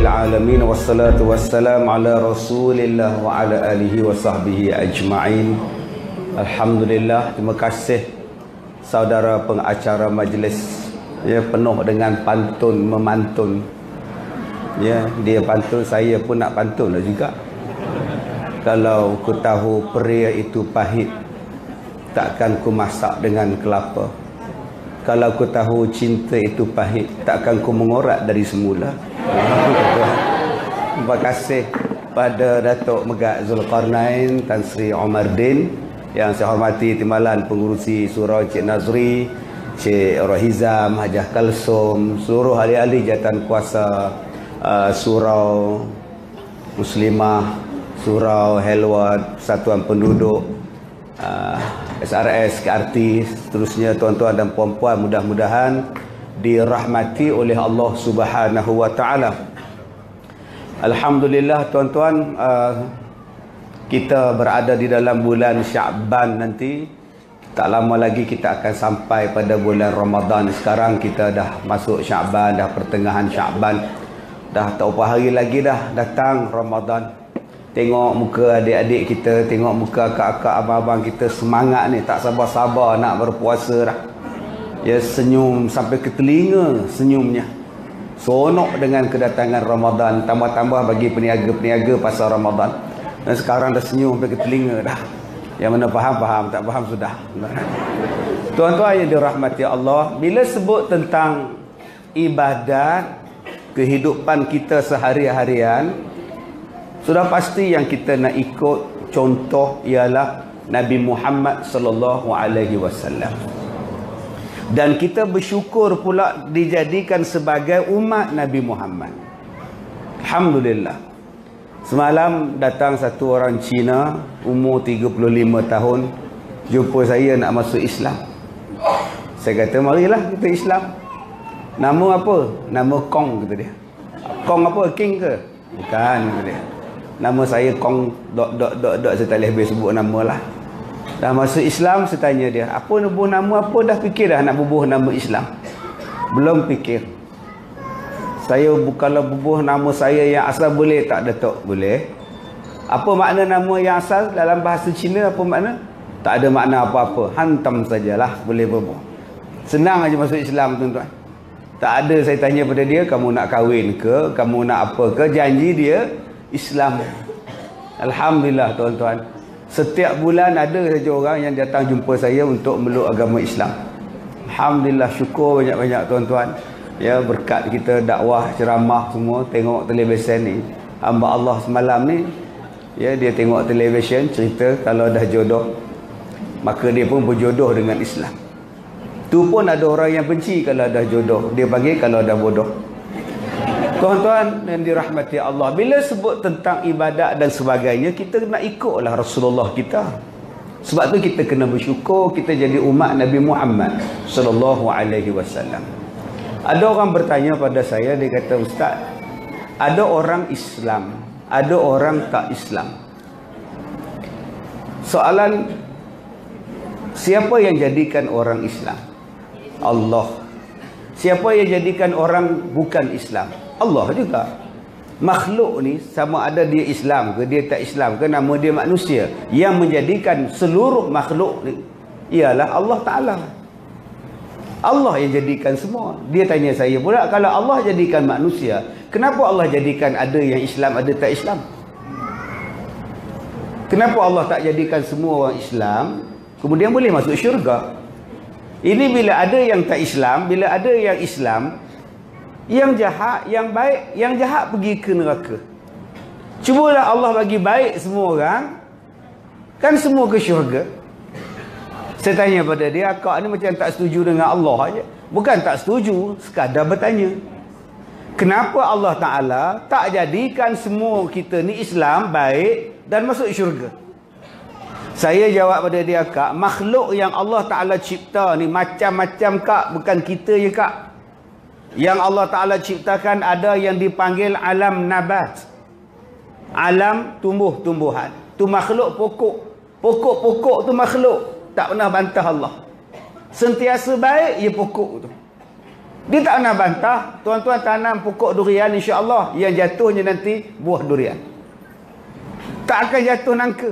Alamin wassalatu wassalam ala Rasulillah wa ala alihi wa sahbihi ajma'in. Alhamdulillah, terima kasih saudara pengacara majlis, ya, penuh dengan pantun memantun. Ya, dia pantun, saya pun nak pantun lah juga. Kalau ku tahu peria itu pahit, takkan ku masak dengan kelapa. Kalau ku tahu cinta itu pahit, takkan ku mengorak dari semula. Terima kasih pada Datuk Megat Zulkarnain Tan Sri Omar Din, yang saya hormati Timbalan Pengurusi Surau Cik Nazri, Cik Rohizam, Hajah Kalsum, seluruh ahli-ahli jawatan kuasa Surau Muslimah, Surau Helwat, Persatuan Penduduk, SRS, KRT, seterusnya, tuan-tuan dan puan-puan, mudah-mudahan dirahmati oleh Allah Subhanahu wa taala. Alhamdulillah tuan-tuan, kita berada di dalam bulan Sya'ban nanti. Tak lama lagi kita akan sampai pada bulan Ramadan. Sekarang kita dah masuk Sya'ban, dah pertengahan Sya'ban. Dah tak berapa hari lagi dah datang Ramadan. Tengok muka adik-adik kita, tengok muka kakak-kakak, abang-abang kita semangat ni, tak sabar-sabar nak berpuasa dah. Ya, senyum sampai ke telinga senyumnya. Seronok dengan kedatangan Ramadan. Tambah-tambah bagi peniaga-peniaga pasal Ramadan. Dan sekarang dah senyum sampai ke telinga dah. Yang mana faham-faham, tak faham sudah. Tuan-tuan yang dirahmati Allah, bila sebut tentang ibadat, kehidupan kita sehari-harian, sudah pasti yang kita nak ikut contoh ialah Nabi Muhammad sallallahu alaihi wasallam. Dan kita bersyukur pula dijadikan sebagai umat Nabi Muhammad. Alhamdulillah. Semalam datang satu orang Cina, umur 35 tahun, jumpa saya nak masuk Islam. Saya kata, marilah kita Islam. Nama apa? Nama Kong, kata dia. Kong apa? King ke? Bukan, kata dia. Nama saya Kong dot, saya tak boleh habis sebut nama lah. Dah masuk Islam, saya tanya dia, apa bubuh nama apa? Dah fikir dah nak bubuh nama Islam? Belum fikir. Saya kalau bubuh nama saya yang asal boleh tak, Datuk? Boleh. Apa makna nama yang asal dalam bahasa Cina? Apa makna? Tak ada makna apa-apa. Hantam sajalah, boleh bubuh. Senang aja masuk Islam, tuan-tuan. Tak ada saya tanya pada dia, kamu nak kahwin ke? Kamu nak apa ke? Janji dia Islam. Alhamdulillah tuan-tuan. Setiap bulan ada saja orang yang datang jumpa saya untuk meluk agama Islam. Alhamdulillah, syukur banyak-banyak tuan-tuan. Ya, berkat kita dakwah, ceramah semua, tengok televisyen ni. Hamba Allah semalam ni, ya, dia tengok televisyen, cerita kalau dah jodoh, maka dia pun berjodoh dengan Islam. Tu pun ada orang yang benci kalau dah jodoh. Dia panggil kalau dah bodoh. Tuan-tuan yang dirahmati Allah, bila sebut tentang ibadat dan sebagainya, kita nak ikutlah Rasulullah kita. Sebab tu kita kena bersyukur kita jadi umat Nabi Muhammad sallallahu alaihi wasallam. Ada orang bertanya pada saya, dia kata, Ustaz, ada orang Islam, ada orang tak Islam. Soalan, siapa yang jadikan orang Islam? Allah. Siapa yang jadikan orang bukan Islam? Allah juga. Makhluk ni sama ada dia Islam ke dia tak Islam ke, nama dia manusia. Yang menjadikan seluruh makhluk ni ialah Allah Ta'ala. Allah yang jadikan semua. Dia tanya saya pula, kalau Allah jadikan manusia, kenapa Allah jadikan ada yang Islam, ada tak Islam? Kenapa Allah tak jadikan semua orang Islam kemudian boleh masuk syurga? Ini bila ada yang tak Islam, bila ada yang Islam, yang jahat, yang baik, yang jahat pergi ke neraka. Cubalah Allah bagi baik semua orang, kan semua ke syurga. Saya tanya pada dia, akak ni macam tak setuju dengan Allah aja. Bukan tak setuju, sekadar bertanya. Kenapa Allah Ta'ala tak jadikan semua kita ni Islam, baik dan masuk syurga? Saya jawab pada dia, kak, makhluk yang Allah Ta'ala cipta ni macam-macam, kak. Bukan kita je, kak. Yang Allah Ta'ala ciptakan ada yang dipanggil alam nabat, alam tumbuh-tumbuhan. Tu makhluk pokok. Pokok-pokok tu makhluk. Tak pernah bantah Allah. Sentiasa baik, ia pokok tu. Dia tak pernah bantah. Tuan-tuan tanam pokok durian, insya-Allah yang jatuhnya nanti buah durian. Tak akan jatuh nangka.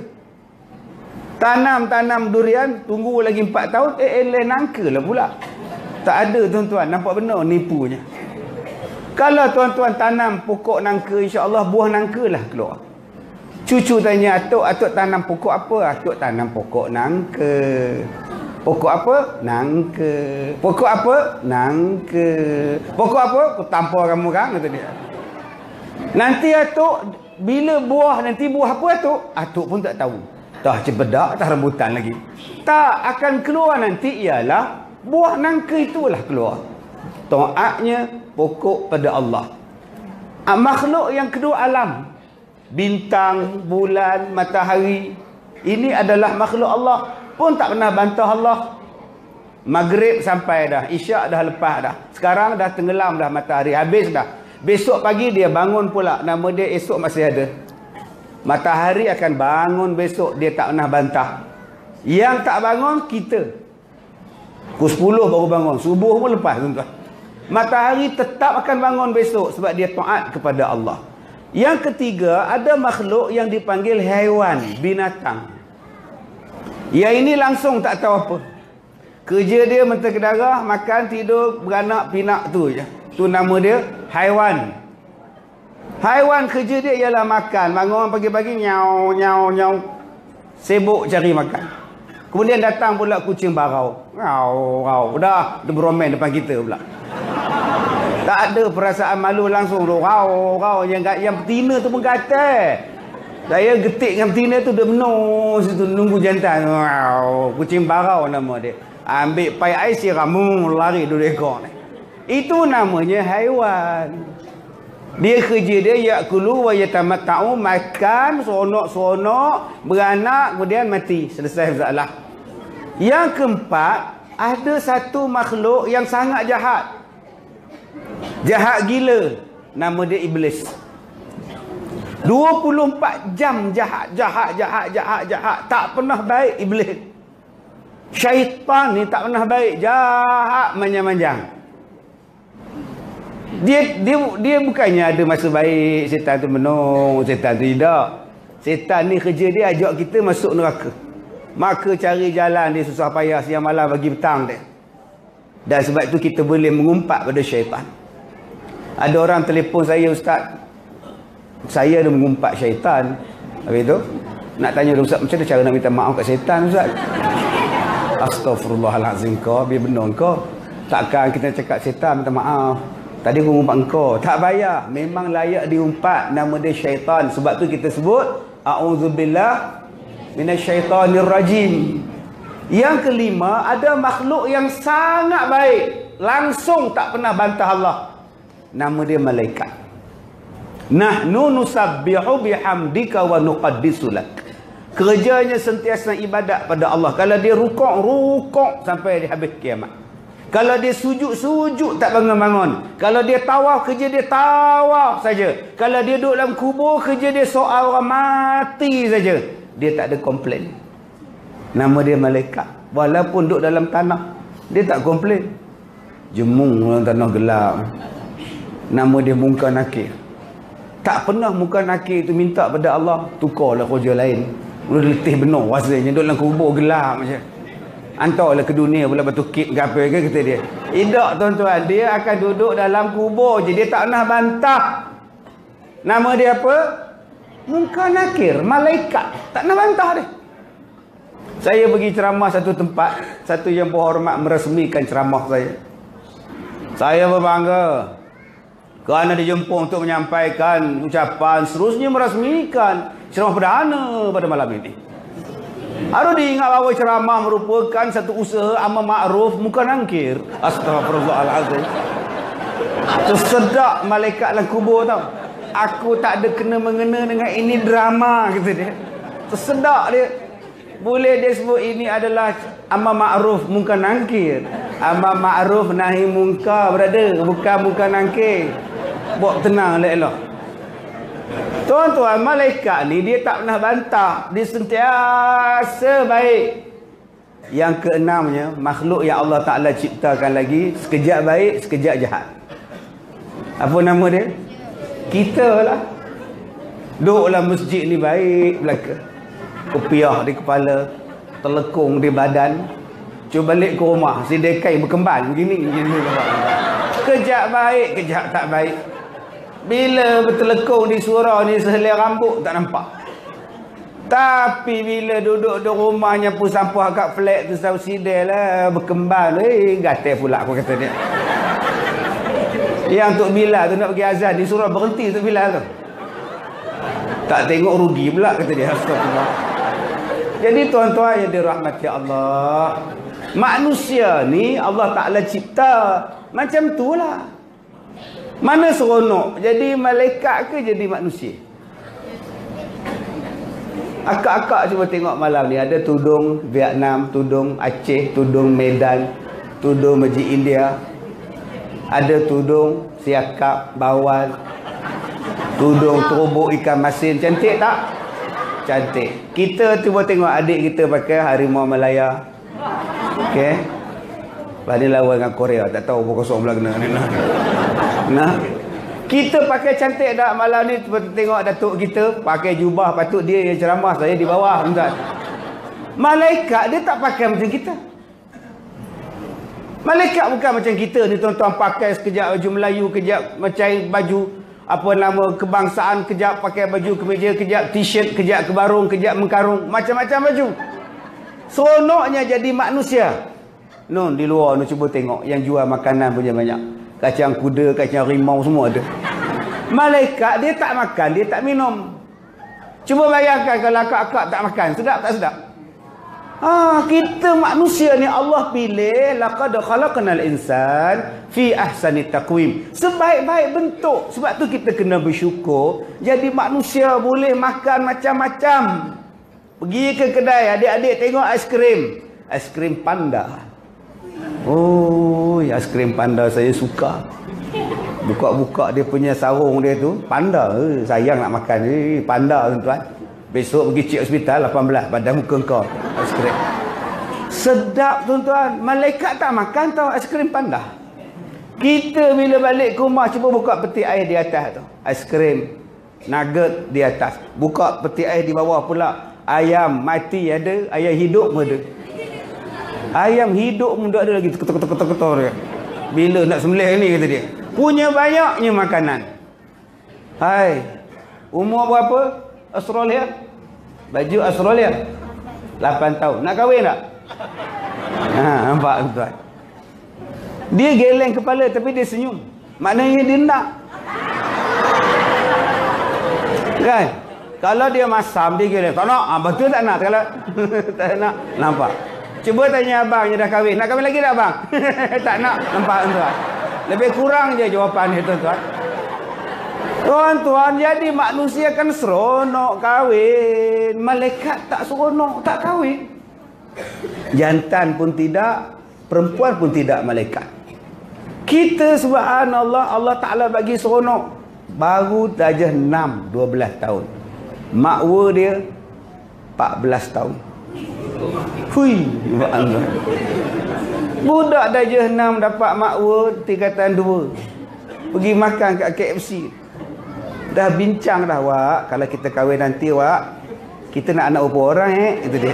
Tanam durian, tunggu lagi 4 tahun, nangka lah pula. Tak ada tuan-tuan, nampak benar nipunya. Kalau tuan-tuan tanam pokok nangka, insya-Allah buah nangka lah keluar. Cucu tanya, atuk tanam pokok apa? Atuk tanam pokok nangka. Pokok apa? Nangka. Pokok apa? Nangka. Pokok apa? Aku tampar kamu kan, kata dia. Nanti atuk, bila buah, nanti buah apa atuk? Atuk pun tak tahu. Dah cepedak, dah rambutan lagi. Tak akan keluar nanti ialah buah nangka itulah keluar. Taatnya pokok pada Allah. Makhluk yang kedua alam. Bintang, bulan, matahari. Ini adalah makhluk Allah. Pun tak pernah bantah Allah. Maghrib sampai dah. Isyak dah lepas dah. Sekarang dah tenggelam dah matahari. Habis dah. Besok pagi dia bangun pula. Nama dia esok masih ada. Matahari akan bangun besok. Dia tak pernah bantah. Yang tak bangun kita. Pukul 10 baru bangun. Subuh pun lepas tuan-tuan. Matahari tetap akan bangun besok. Sebab dia taat kepada Allah. Yang ketiga, ada makhluk yang dipanggil haiwan, binatang. Yang ini langsung tak tahu apa. Kerja dia mentera darah, makan, tidur, beranak, pinak tu je. Tu nama dia haiwan. Haiwan kerja dia ialah makan. Bangun pagi-pagi, nyau, nyau, nyau. Sibuk cari makan. Kemudian datang pula kucing barau. Ngau, ngau. Dah, dia beromen depan kita pula. Tak ada perasaan malu langsung. Rau, rau. Yang betina tu pun kata. Saya getik dengan betina tu, dia menung situ nunggu jantan. Wow, kucing barau nama dia. Ambil pai air siram, lari 2 ekor ni. Itu namanya haiwan. Dia kerja dia yakulu wa yatamatta'u, makan, seronok-seronok, beranak, kemudian mati. Selesai masalah. Yang keempat, ada satu makhluk yang sangat jahat. Jahat gila. Nama dia iblis. 24 jam jahat. Tak pernah baik iblis. Syaitan ni tak pernah baik. Jahat manjang-manjang. Dia bukannya ada masa baik. Setan tu menung, setan tu tidak. Setan ni kerja dia ajak kita masuk neraka. Maka cari jalan dia susah payah siang malam bagi petang dia. Dan sebab itu kita boleh mengumpat pada syaitan. Ada orang telefon saya, Ustaz, saya ada mengumpat syaitan. Habis tu nak tanya, Ustaz, macam mana cara nak minta maaf kat syaitan, Ustaz? Astaghfirullahalazim, kau biar benar kau. Takkan kita cakap syaitan minta maaf. Tadi aku umpat engkau. Tak payah. Memang layak diumpat. Nama dia syaitan. Sebab tu kita sebut a'udzubillah minasyaitonirrajim. Yang kelima, ada makhluk yang sangat baik. Langsung tak pernah bantah Allah. Nama dia malaikat. Nahnu nusabbihu bihamdika wa nuqaddisu lak. Kerjanya sentiasa ibadat pada Allah. Kalau dia rukuk sampai dia habis kiamat. Kalau dia sujud tak bangun-bangun. Kalau dia tawaf, kerja dia tawaf saja. Kalau dia duduk dalam kubur, kerja dia soal orang mati saja. Dia tak ada komplain. Nama dia malaikat. Walaupun duduk dalam tanah, dia tak komplain. Jemung dalam tanah gelap. Nama dia Munkar Nakir. Tak pernah Munkar Nakir itu minta pada Allah, tukarlah kerja lain. Udah letih benar rasanya, duduk dalam kubur gelap macam. Hantarlah ke dunia pula batu kip ke apa ke, kata dia. Tidak tuan-tuan, dia akan duduk dalam kubur je. Dia tak pernah bantah. Nama dia apa? Munkar Nakir, malaikat. Tak pernah bantah dia. Saya pergi ceramah satu tempat, satu yang berhormat meresmikan ceramah saya. Saya berbangga kerana dijemput untuk menyampaikan ucapan, seterusnya meresmikan ceramah perdana pada malam ini. Harus diingat bahawa ceramah merupakan satu usaha amal ma'ruf Munkar Nakir. Astagfirullahalazim. Tersedak malaikat dalam kubur tau. Aku tak ada kena-mengena dengan ini drama, kata dia. Tersedak dia. Boleh dia sebut ini adalah amal ma'ruf Munkar Nakir. Amal ma'ruf nahi munkar, brother, bukan Munkar Nakir. Buat tenang elok-elok. Tuan-tuan, malaikat ni dia tak pernah bantah. Dia sentiasa baik. Yang keenamnya, makhluk yang Allah Ta'ala ciptakan lagi, sekejap baik, sekejap jahat. Apa nama dia? Kita lah. Duduklah masjid ni baik belaka. Kopiah di kepala, telekung di badan. Cuba balik ke rumah, si dekai berkembang begini. Kejap baik, kejap tak baik. Bila bertelekung di surau ni sehelai rambut tak nampak. Tapi bila duduk di rumahnya pun sampah kat flat tu tahu sidai lah berkembang. Gatal pula aku kata dia. Yang Tok Bilal tu nak pergi azan di surau berhenti Tok Bilal tu. Tak tengok rugi pula kata dia. Astagfirullah. Jadi tuan-tuan yang dirahmati Allah, manusia ni Allah Ta'ala cipta macam tu lah. Mana seronok jadi malaikat ke jadi manusia? Akak-akak cuba tengok malam ni, ada tudung Vietnam, tudung Aceh, tudung Medan, tudung Masjid India, ada tudung siakap, bawal, tudung terubuk ikan masin. Cantik tak? Cantik. Kita cuba tengok adik kita pakai harimau Malaya. Okey. Lepas ni lawan dengan Korea, tak tahu pukul kosong belah kena. Nah. Kita pakai cantik tak malam ni? Tengok datuk kita pakai jubah, patut dia yang ceramah, saya di bawah, tuan. Malaikat dia tak pakai macam kita. Malaikat bukan macam kita ni tuan-tuan, pakai sekejap baju Melayu, kejap macam baju apa nama kebangsaan, kejap pakai baju kemeja, kejap t-shirt, kejap kebarung, kejap mengkarung, macam-macam baju. Seronoknya jadi manusia. Nun di luar nu cuba tengok yang jual makanan punya banyak. Kacang kuda, kacang rimau semua ada. Malaikat dia tak makan, dia tak minum. Cuba bayangkan kalau akak-akak tak makan, sedap tak sedap? Kita manusia ni Allah pilih, laqad khalaqnal insan fi ahsani taqwim. Sebaik-baik bentuk. Sebab tu kita kena bersyukur. Jadi manusia boleh makan macam-macam. Pergi ke kedai, adik-adik tengok aiskrim. Aiskrim panda. Oh, aiskrim panda saya suka. Buka-buka dia punya sarung dia tu, panda. Sayang nak makan. Panda tuan-tuan. Besok pergi cek hospital 18 badan muka kau. Aiskrim. Sedap tuan-tuan. Malaikat tak makan tau aiskrim panda. Kita bila balik ke rumah cuba buka peti air di atas tu. Aiskrim nugget di atas. Buka peti air di bawah pula. Ayam mati ada, ayam hidup pun ada. Ayam hidup pun ada lagi ketok-ketok dia. Bila nak sembelih ni kata dia. Punya banyaknya makanan. Hai. Umur berapa? Australia. Baju Australia. 8 tahun. Nak kahwin tak? Nampak tuan. Dia geleng kepala tapi dia senyum. Maknanya dia nak. Kan? Kalau dia masam dia geleng. Tak nak. Betul tak nak? Kalau tak nak. Nampak? Cuba tanya abang yang dah kahwin. Nak kahwin lagi tak abang? Tak nak. Nampak tuan? Lebih kurang je jawapan dia tuan-tuan. Tuan-tuan, jadi manusia kan seronok kahwin. Malaikat tak seronok, tak kahwin. Jantan pun tidak, perempuan pun tidak malaikat. Kita subhanallah, Allah Ta'ala bagi seronok. Baru saja 12 tahun. Makwa dia 14 tahun. Hui, Allah. Budak darjah 6 dapat makwa tingkatan 2. Pergi makan kat KFC. Dah bincang dah, Wak. Kalau kita kahwin nanti, Wak, kita nak anak berapa orang, itu dia.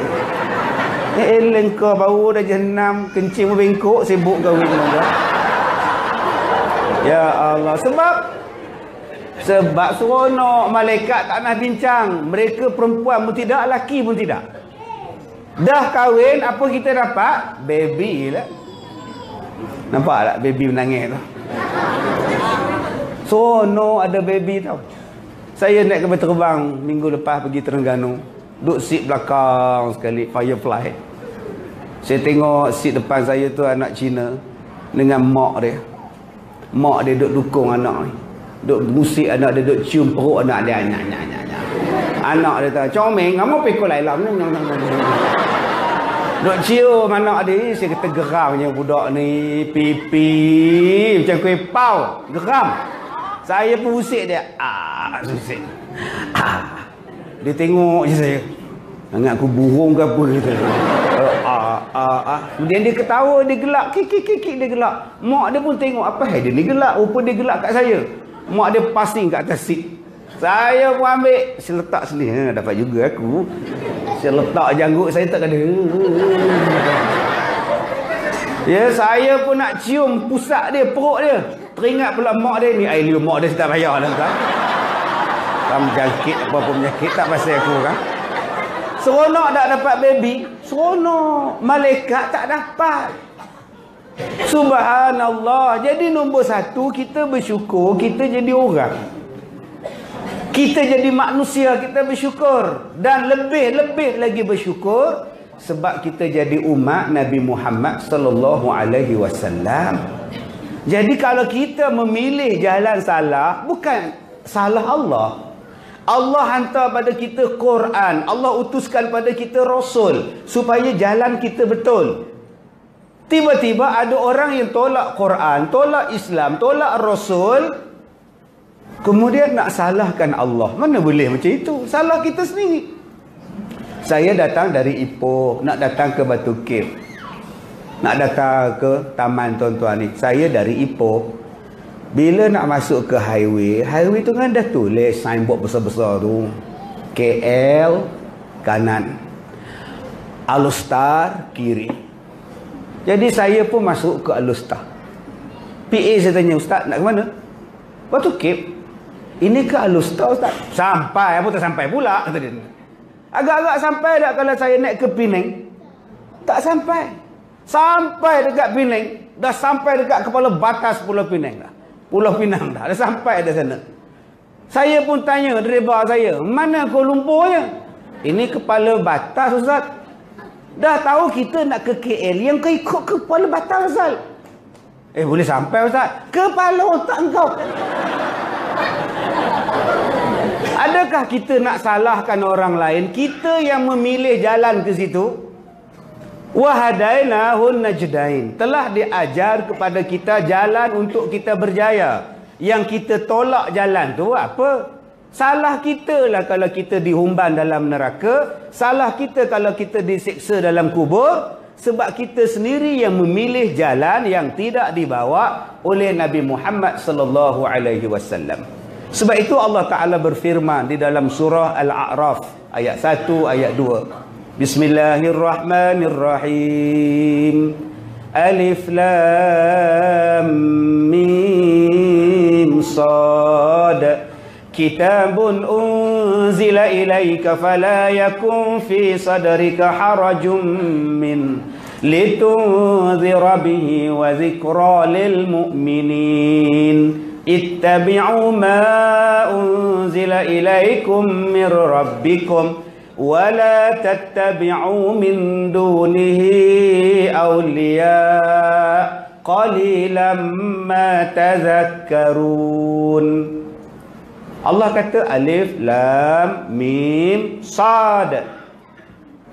Lengkau baru darjah 6, kencing berbengkok, sibuk kahwin. Ya Allah. Sebab seronok. Malaikat tak nak bincang. Mereka perempuan pun tidak, lelaki pun tidak. Dah kahwin, apa kita dapat? Baby lah. Nampak tak baby menangis tu? Seronok ada baby tau. Saya naik kapal terbang minggu lepas pergi Terengganu. Duduk seat belakang sekali, Firefly. Saya tengok seat depan saya tu anak Cina dengan mak dia. Mak dia duduk dukung anak ni. Duduk musik anak dia, duduk cium perut anak dia. Anak dia kata, comeng, kamu pekul lai lam. Duk cium anak dia. Saya kata geramnya budak ni. Pipi macam kuih pau. Geram. Saya pun usik dia. Usik. Dia tengok je saya. Ingat aku burung ke apa gitu. Kemudian dia ketawa, dia gelak, kik dia gelak. Mak dia pun tengok, apa dia ni gelak, rupa dia gelak kat saya. Mak dia passing kat atas seat. Saya pun ambil, saya letak sini. Dapat juga aku. Saya letak janggut, saya tak ada. Ya, saya pun nak cium pusat dia, perut dia. Teringat pula mak dia ni, air liur mak dia tak payah lah kan. Jangkit apa-apa penyakit tak pasal aku kan. Seronok tak dapat baby, seronok. Malaikat tak dapat. Subhanallah. Jadi nombor satu, kita bersyukur, kita jadi orang. Kita jadi manusia, kita bersyukur. Dan lebih-lebih lagi bersyukur sebab kita jadi umat Nabi Muhammad sallallahu alaihi wasallam. Jadi kalau kita memilih jalan salah, bukan salah Allah. Allah hantar pada kita Quran. Allah utuskan pada kita Rasul supaya jalan kita betul. Tiba-tiba ada orang yang tolak Quran, tolak Islam, tolak Rasul, kemudian nak salahkan Allah. Mana boleh macam itu? Salah kita sendiri. Saya datang dari Ipoh, nak datang ke Batu Cape, nak datang ke taman tuan-tuan ni. Saya dari Ipoh. Bila nak masuk ke highway tu kan dah tulis signboard besar-besar tu. KL kanan, Alustar kiri. Jadi saya pun masuk ke Alustar. PA saya tanya, Ustaz nak ke mana? Batu Cape. Ini ke Alustar Ustaz? Sampai, apa tak sampai pula kata dia. Agak-agak sampai tak kalau saya naik ke Penang? Tak sampai. Sampai dekat Penang, dah sampai dekat kepala batas Pulau Penang dah. Pulau Pinang dah sampai dah sana. Saya pun tanya driver saya, mana Kuala Lumpurnya? Ini kepala batas Ustaz. Dah tahu kita nak ke KL, yang kau ikut kepala batas Ustaz. Boleh sampai Ustaz? Kepala otak kau. Adakah kita nak salahkan orang lain? Kita yang memilih jalan ke situ. Wahadainahun najdain. Telah diajar kepada kita jalan untuk kita berjaya. Yang kita tolak jalan tu apa? Salah kita lah kalau kita dihumban dalam neraka. Salah kita kalau kita disiksa dalam kubur. Sebab kita sendiri yang memilih jalan yang tidak dibawa oleh Nabi Muhammad sallallahu alaihi wasallam. Sebab itu Allah Ta'ala berfirman di dalam surah Al-A'raf ayat 1, ayat 2. Bismillahirrahmanirrahim. Alif Lam Mim Sad. Kitabun unzila ilaika fala yakun fi sadrika harajun min litunzira bihi wa zikra lil mu'minin. Ittabi'u ma unzila ilaikum mir rabbikum ولا تتبعوا من دونه أولياء قليلا ما تذكرون. Allah kata alif lam mim sad.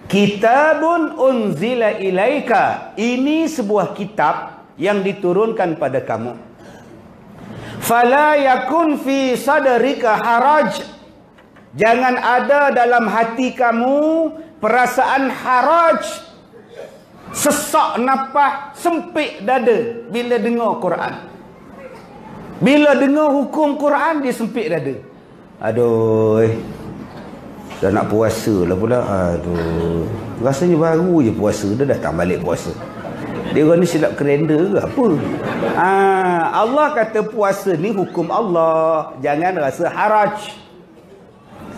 Kitabun unzila ilaika. Ini sebuah kitab yang diturunkan pada kamu. Fala yakun fi sadrika haraj. Jangan ada dalam hati kamu perasaan haraj, sesak nafas, sempit dada bila dengar Quran. Bila dengar hukum Quran, dia sempit dada. Aduh, dah nak puasa lah pula. Aduh, rasanya baru je puasa, dah datang balik puasa. Dia orang ni silap kerenda ke apa? Allah kata puasa ni hukum Allah. Jangan rasa haraj.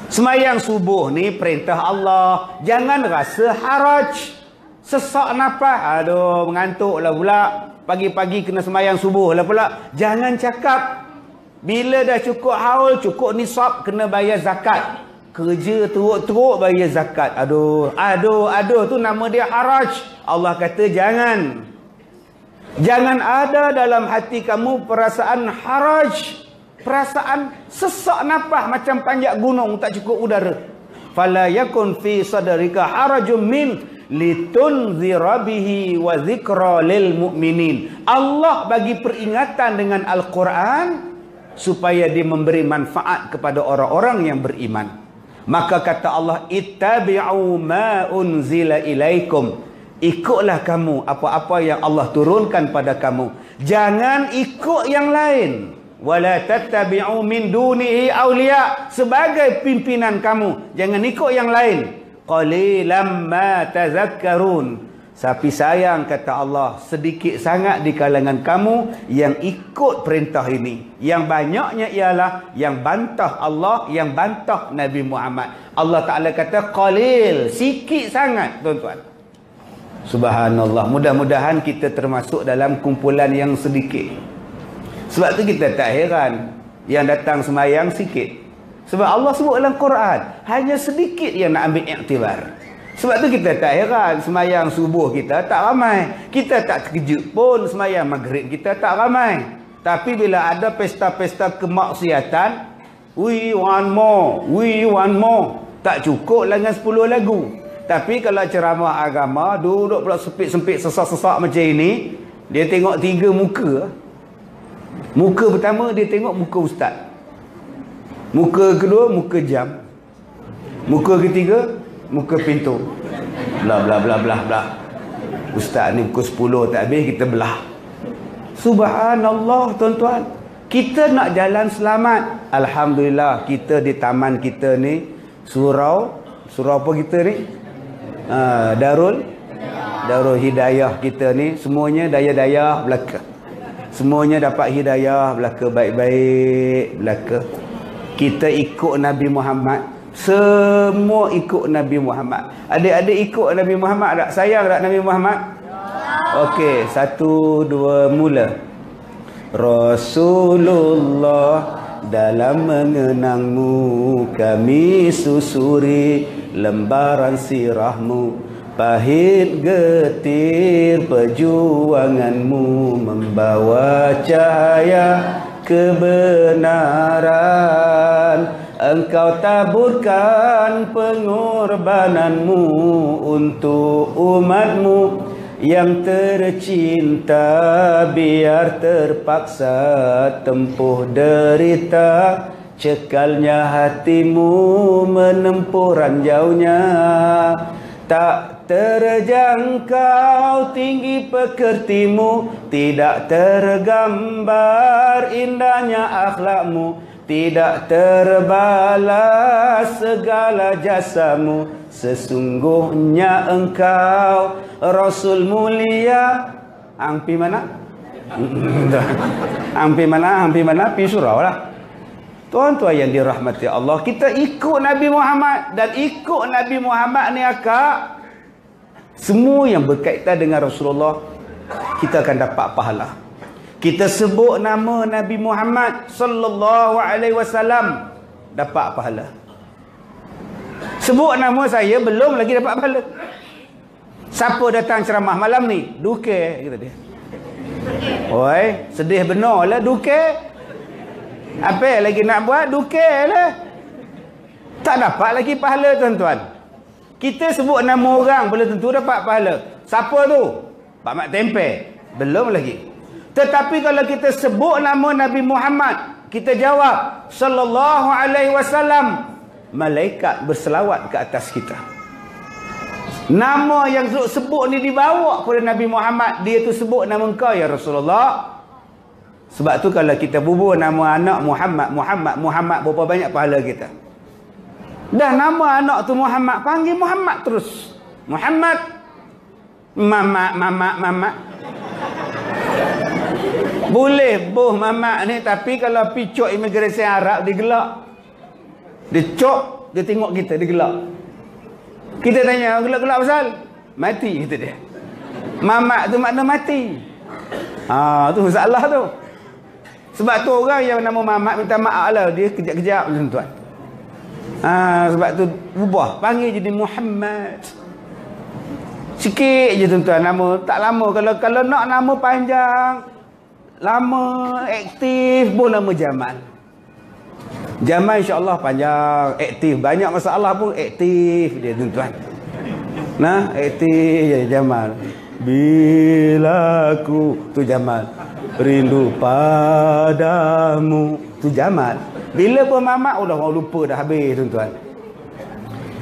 Semayang subuh ni perintah Allah. Jangan rasa haraj, sesak nafas. Aduh, mengantuk lah pula. Pagi-pagi kena semayang subuh lah pula. Jangan cakap. Bila dah cukup haul, cukup nisab, kena bayar zakat. Kerja teruk-teruk bayar zakat. Aduh tu nama dia haraj. Allah kata jangan. Jangan ada dalam hati kamu perasaan haraj. Perasaan sesak nafas macam panjat gunung tak cukup udara. Fala yakun fi sadrika harajun min litunzira bihi wa zikra lil mu'minin. Allah bagi peringatan dengan Al-Quran supaya dia memberi manfaat kepada orang-orang yang beriman. Maka kata Allah, ittabi'u ma unzila ilaikum. Ikutlah kamu apa-apa yang Allah turunkan pada kamu. Jangan ikut yang lain. Wala tattabi'u min dunihi awliya. Sebagai pimpinan kamu, jangan ikut yang lain. Qalilam ma tazakkarun. Tapi sayang, kata Allah, sedikit sangat di kalangan kamu yang ikut perintah ini. Yang banyaknya ialah yang bantah Allah, yang bantah Nabi Muhammad. Allah Ta'ala kata qalil, sikit sangat, tuan-tuan. Subhanallah. Mudah-mudahan kita termasuk dalam kumpulan yang sedikit. Sebab tu kita tak heran yang datang semayang sikit. Sebab Allah sebut dalam Quran, hanya sedikit yang nak ambil iktibar. Sebab tu kita tak heran semayang subuh kita tak ramai. Kita tak terkejut pun semayang maghrib kita tak ramai. Tapi bila ada pesta-pesta kemaksiatan, we want more. Tak cukup dengan 10 lagu. Tapi kalau ceramah agama, duduk pula sempit-sempit sesak-sesak macam ini, dia tengok 3 muka. Muka pertama dia tengok muka ustaz. Muka kedua muka jam. Muka ketiga muka pintu. Blah blah blah blah blah. Ustaz ni pukul 10 tak habis kita belah. Subhanallah, tuan-tuan. Kita nak jalan selamat. Alhamdulillah, kita di taman kita ni surau apa kita ni? Darul Hidayah kita ni semuanya daya-daya belaka. Semuanya dapat hidayah belaka, baik-baik belaka. Kita ikut Nabi Muhammad. Semua ikut Nabi Muhammad. Adik-adik ikut Nabi Muhammad tak? Sayang tak Nabi Muhammad? Okey, 1, 2 mula. Rasulullah, dalam mengenangmu kami susuri lembaran sirahmu. Pahit getir perjuanganmu membawa cahaya kebenaran. Engkau taburkan pengorbananmu untuk umatmu yang tercinta, biar terpaksa tempuh derita. Cekalnya hatimu menempuh ranjaunya. Tak terjangkau tinggi pekertimu, tidak tergambar indahnya akhlakmu, tidak terbalas segala jasamu. Sesungguhnya engkau Rasul mulia. Angpi mana? Angpi mana? Pi surau lah. Tuan-tuan yang dirahmati Allah, kita ikut Nabi Muhammad. Dan ikut Nabi Muhammad ni akak, semua yang berkaitan dengan Rasulullah, kita akan dapat pahala. Kita sebut nama Nabi Muhammad sallallahu alaihi wasallam, dapat pahala. Sebut nama saya, belum lagi dapat pahala. Siapa datang ceramah malam ni? Duke, kata dia. Oi, sedih benar lah duke. Apa lagi nak buat? Duke lah. Tak dapat lagi pahala, tuan-tuan. Kita sebut nama orang, belum tentu dapat pahala. Siapa tu? Pak Mat Tempe. Belum lagi. Tetapi kalau kita sebut nama Nabi Muhammad, kita jawab sallallahu alaihi wasallam, malaikat berselawat ke atas kita. Nama yang sebut ni dibawa kepada Nabi Muhammad, dia tu sebut nama engkau ya Rasulullah. Sebab tu kalau kita bubuh nama anak Muhammad, berapa banyak pahala kita. Dah nama anak tu Muhammad, panggil Muhammad terus. Muhammad, Mama. Boleh boh Mama ni, tapi kalau picok imigresen Arab dia gelak. Dia cok, dia tengok kita, dia gelak. Kita tanya, gelak-gelak pasal? Mati, kata dia. Mama tu makna mati. Tu masalah tu. Sebab tu orang yang nama Mamat minta maaf lah, dia kejap-kejap tuan-tuan. Sebab tu ubah, panggil jadi Muhammad. Sikit je tuan-tuan nama, tak lama. Kalau nak nama panjang, lama, aktif pun nama Jamal. Jamal insya-Allah panjang, aktif, banyak masalah pun aktif dia tuan-tuan. Nah, aktif je Jamal. Bila aku tu Jamal, rindu padamu tu Jamal. Bila pun Mamat udah orang lupa dah habis tuan-tuan.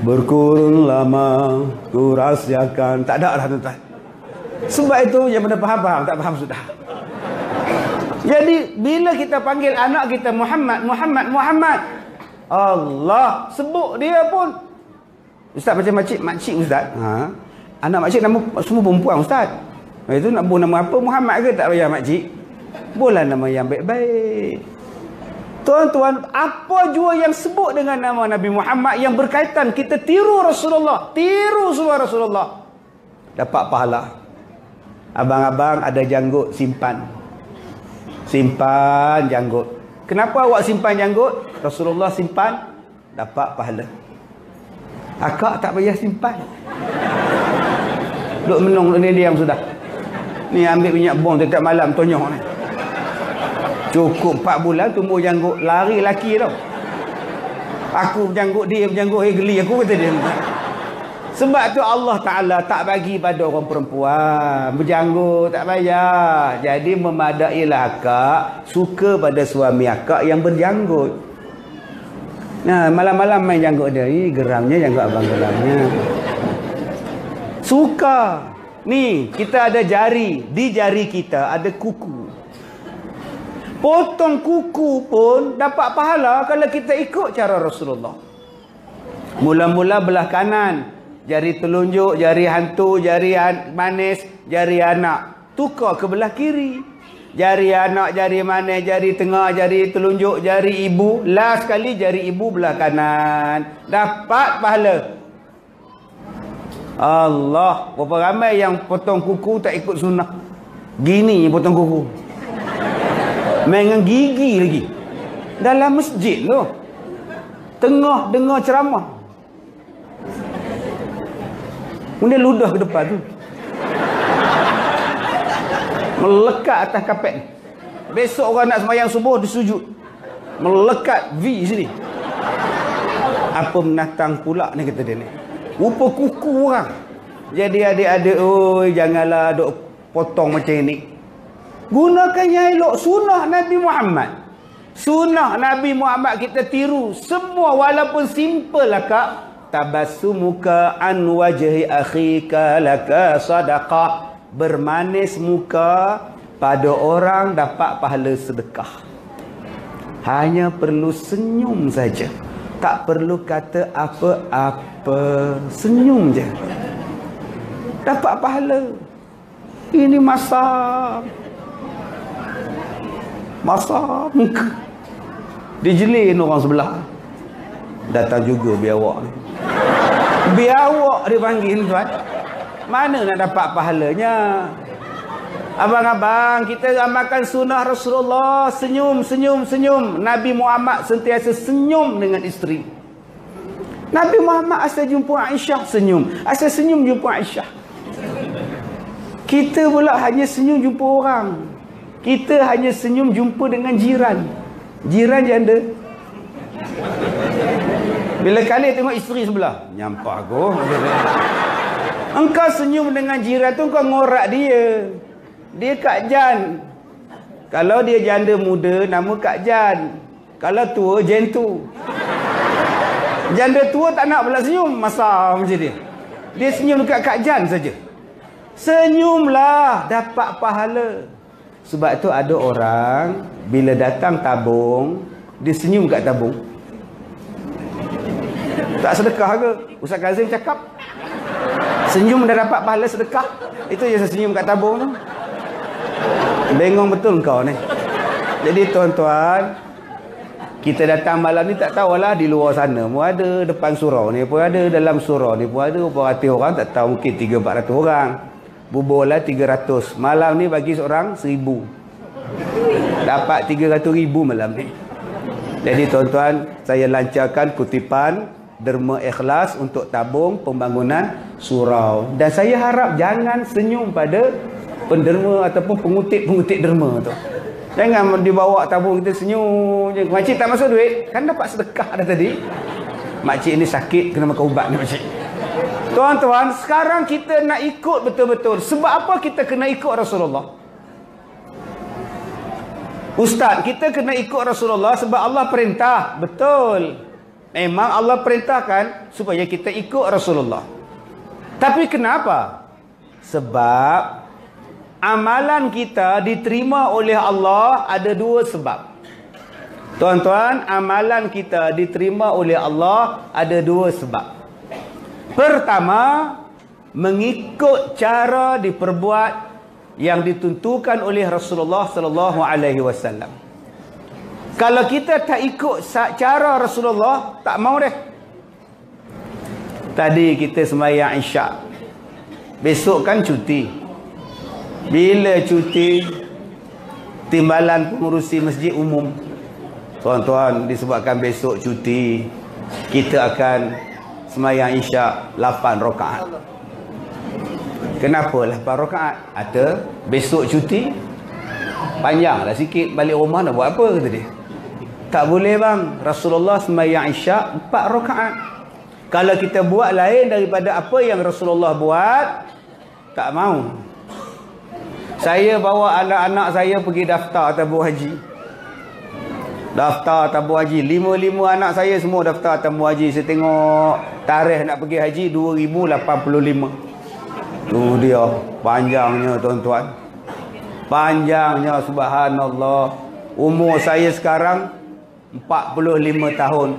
Berkurun lama ku rahsiakan, tak ada dah tuan-tuan. Sebab itu yang mana faham, tak faham sudah. Jadi bila kita panggil anak kita Muhammad, Muhammad, Muhammad, Allah sebut dia pun. Ustaz macam makcik ustaz. Anak makcik nama semua perempuan ustaz. Itu nak buat nama apa? Muhammad ke tak payah makcik? Boleh nama yang baik-baik. Tuan-tuan, apa jua yang sebut dengan nama Nabi Muhammad yang berkaitan kita tiru Rasulullah, tiru semua Rasulullah, dapat pahala. Abang-abang ada janggut, simpan janggut. Kenapa awak simpan janggut? Rasulullah simpan, dapat pahala. Akak tak payah simpan, duk menung, ni diam sudah. Ni ambil minyak bom dekat malam tonyok ni. Cukup 4 bulan tumbuh janggut, lari laki tau. Aku berjanggut, dia berjanggut, geli aku kata dia. Sebab tu Allah Ta'ala tak bagi pada orang perempuan berjanggut, tak payah. Jadi memadailah akak suka pada suami akak yang berjanggut. Nah, malam-malam main janggut dia, geramnya janggut abang geramnya. Suka. Ni, kita ada jari, di jari kita ada kuku. Potong kuku pun dapat pahala kalau kita ikut cara Rasulullah. Mula-mula belah kanan, jari telunjuk, jari hantu, jari manis, jari anak. Tukar ke belah kiri. Jari anak, jari manis, jari tengah, jari telunjuk, jari ibu. Last sekali jari ibu belah kanan. Dapat pahala. Allah, berapa ramai yang potong kuku tak ikut sunnah. Gini potong kuku. Main dengan gigi lagi. Dalam masjid tu. Tengah dengar ceramah. Kemudian ludah ke depan tu. Melekat atas kapet. Besok orang nak sembahyang subuh disujud. Melekat V sini. Apa menatang pula ni kata dia ni. Rupa kuku orang. Jadi adik-adik, oi janganlah duk potong macam ni. Gunakan yang elok sunnah Nabi Muhammad. Sunnah Nabi Muhammad kita tiru semua walaupun simple lah kak. Tabassumuka an wajhi akhika laka sadaqah. Bermanis muka pada orang dapat pahala sedekah. Hanya perlu senyum saja. Tak perlu kata apa-apa. Senyum je. Dapat pahala. Ini masak muka. Dijelin orang sebelah. Datang juga biawak ni. Biawak dipanggil tuan. Mana nak dapat pahalanya? Abang-abang, kita amalkan sunnah Rasulullah. Senyum, senyum, senyum. Nabi Muhammad sentiasa senyum dengan isteri. Nabi Muhammad asal jumpa Aisyah senyum. Asal senyum jumpa Aisyah. Kita pula hanya senyum jumpa orang. Kita hanya senyum jumpa dengan jiran. Jiran janda. Bila kali tengok isteri sebelah, nyampah aku. Engkau senyum dengan jiran tu, kau ngorak dia. Dia Kak Jan. Kalau dia janda muda, nama Kak Jan. Kalau tua, Jentu. Janda tua tak nak pula senyum, masam macam dia. Dia senyum dekat Kak Jan saja. Senyumlah, dapat pahala. Sebab tu ada orang bila datang tabung, dia senyum kat tabung. Tak sedekah ke? Ustaz Kazim cakap senyum dah dapat pahala sedekah. Itu je saya senyum kat tabung tu. Bengong betul kau ni. Jadi tuan-tuan, kita datang malam ni tak tahulah di luar sana pun ada, depan surau ni pun ada, dalam surau ni pun ada berapa ratus orang, tak tahu mungkin 300-400 orang. Bubur lah 300. Malam ni bagi seorang 1,000. Dapat 300,000 malam ni. Jadi tuan-tuan, saya lancarkan kutipan derma ikhlas untuk tabung pembangunan surau. Dan saya harap jangan senyum pada penderma ataupun pengutip derma tu. Jangan dibawa tabung kita senyum je. Makcik tak masuk duit, kan dapat sedekah dah tadi. Makcik ni sakit, kena makan ubat ni makcik. Tuan-tuan, sekarang kita nak ikut betul-betul. Sebab apa kita kena ikut Rasulullah? Ustaz, kita kena ikut Rasulullah sebab Allah perintah. Betul. Memang Allah perintahkan supaya kita ikut Rasulullah. Tapi kenapa? Sebab amalan kita diterima oleh Allah ada dua sebab. Tuan-tuan, amalan kita diterima oleh Allah ada dua sebab. Pertama, mengikut cara diperbuat yang ditentukan oleh Rasulullah sallallahu alaihi wasallam. Kalau kita tak ikut cara Rasulullah, tak mau deh. Tadi kita sembahyang Isyak. Besok kan cuti. Bila cuti, timbalan pengurusi masjid umum, tuan-tuan, disebabkan besok cuti, kita akan sembahyang Isyak 8 rakaat. Kenapa 8 rakaat? Ada besok cuti, panjanglah sikit, balik rumah nak buat apa, kata dia. Tak boleh bang, Rasulullah sembahyang Isyak 4 rakaat. Kalau kita buat lain daripada apa yang Rasulullah buat, tak mau. Saya bawa anak-anak saya pergi daftar tabung haji. Daftar tabung haji. 5 anak saya semua daftar tabung haji. Saya tengok tarikh nak pergi haji 2085. Tu dia panjangnya, tuan-tuan. Panjangnya, subhanallah. Umur saya sekarang 45 tahun.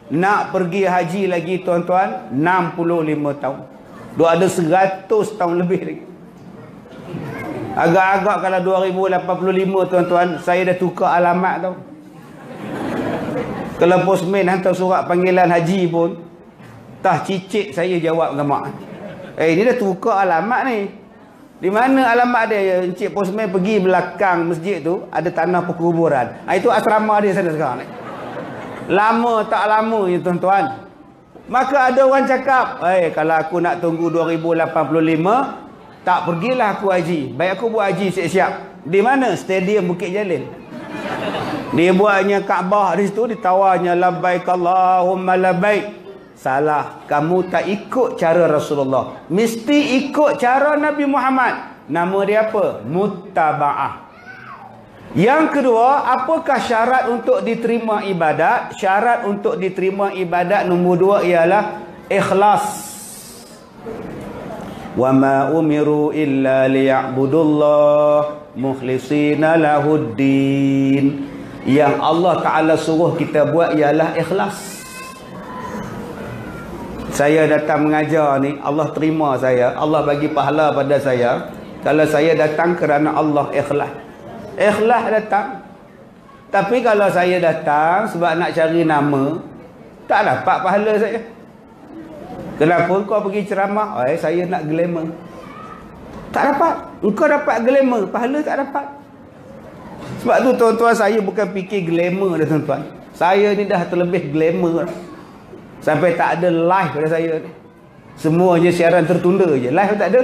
Nak pergi haji lagi, tuan-tuan, 65 tahun. Dia ada 100 tahun lebih lagi. Agak-agak kalau 2085, tuan-tuan, saya dah tukar alamat tau. Kalau postman hantar surat panggilan haji pun, tah cicit saya jawab dengan mak. Ini dah tukar alamat ni. Di mana alamat dia? Encik postman pergi belakang masjid tu, ada tanah perkuburan. Itu asrama dia sana sekarang ni. Lama tak lama ya, tuan-tuan. Maka ada orang cakap, kalau aku nak tunggu 2085, tak pergilah aku haji. Baik aku buat haji siap-siap. Di mana? Stadium Bukit Jalil. Dia buatnya Kaabah di situ, ditawarnya labbaik Allahumma labbaik. Salah, kamu tak ikut cara Rasulullah. Mesti ikut cara Nabi Muhammad. Nama dia apa? Muttaba'ah. Yang kedua, apakah syarat untuk diterima ibadat? Syarat untuk diterima ibadat nombor 2 ialah ikhlas. Wa ma umiru illa liya'budullah mukhlishina lahuddin. Yang Allah Ta'ala suruh kita buat ialah ikhlas. Saya datang mengajar ni, Allah terima saya, Allah bagi pahala pada saya kalau saya datang kerana Allah ikhlas. Ikhlas datang. Tapi kalau saya datang sebab nak cari nama, tak dapat pahala saya. Kenapa kau pergi ceramah? Saya nak glamour. Tak dapat. Engkau dapat glamour, pahala tak dapat. Sebab tu tuan-tuan, saya bukan fikir glamour dah, tuan-tuan. Saya ni dah terlebih glamour. Sampai tak ada live pada saya ni. Semuanya siaran tertunda je. Live tak ada.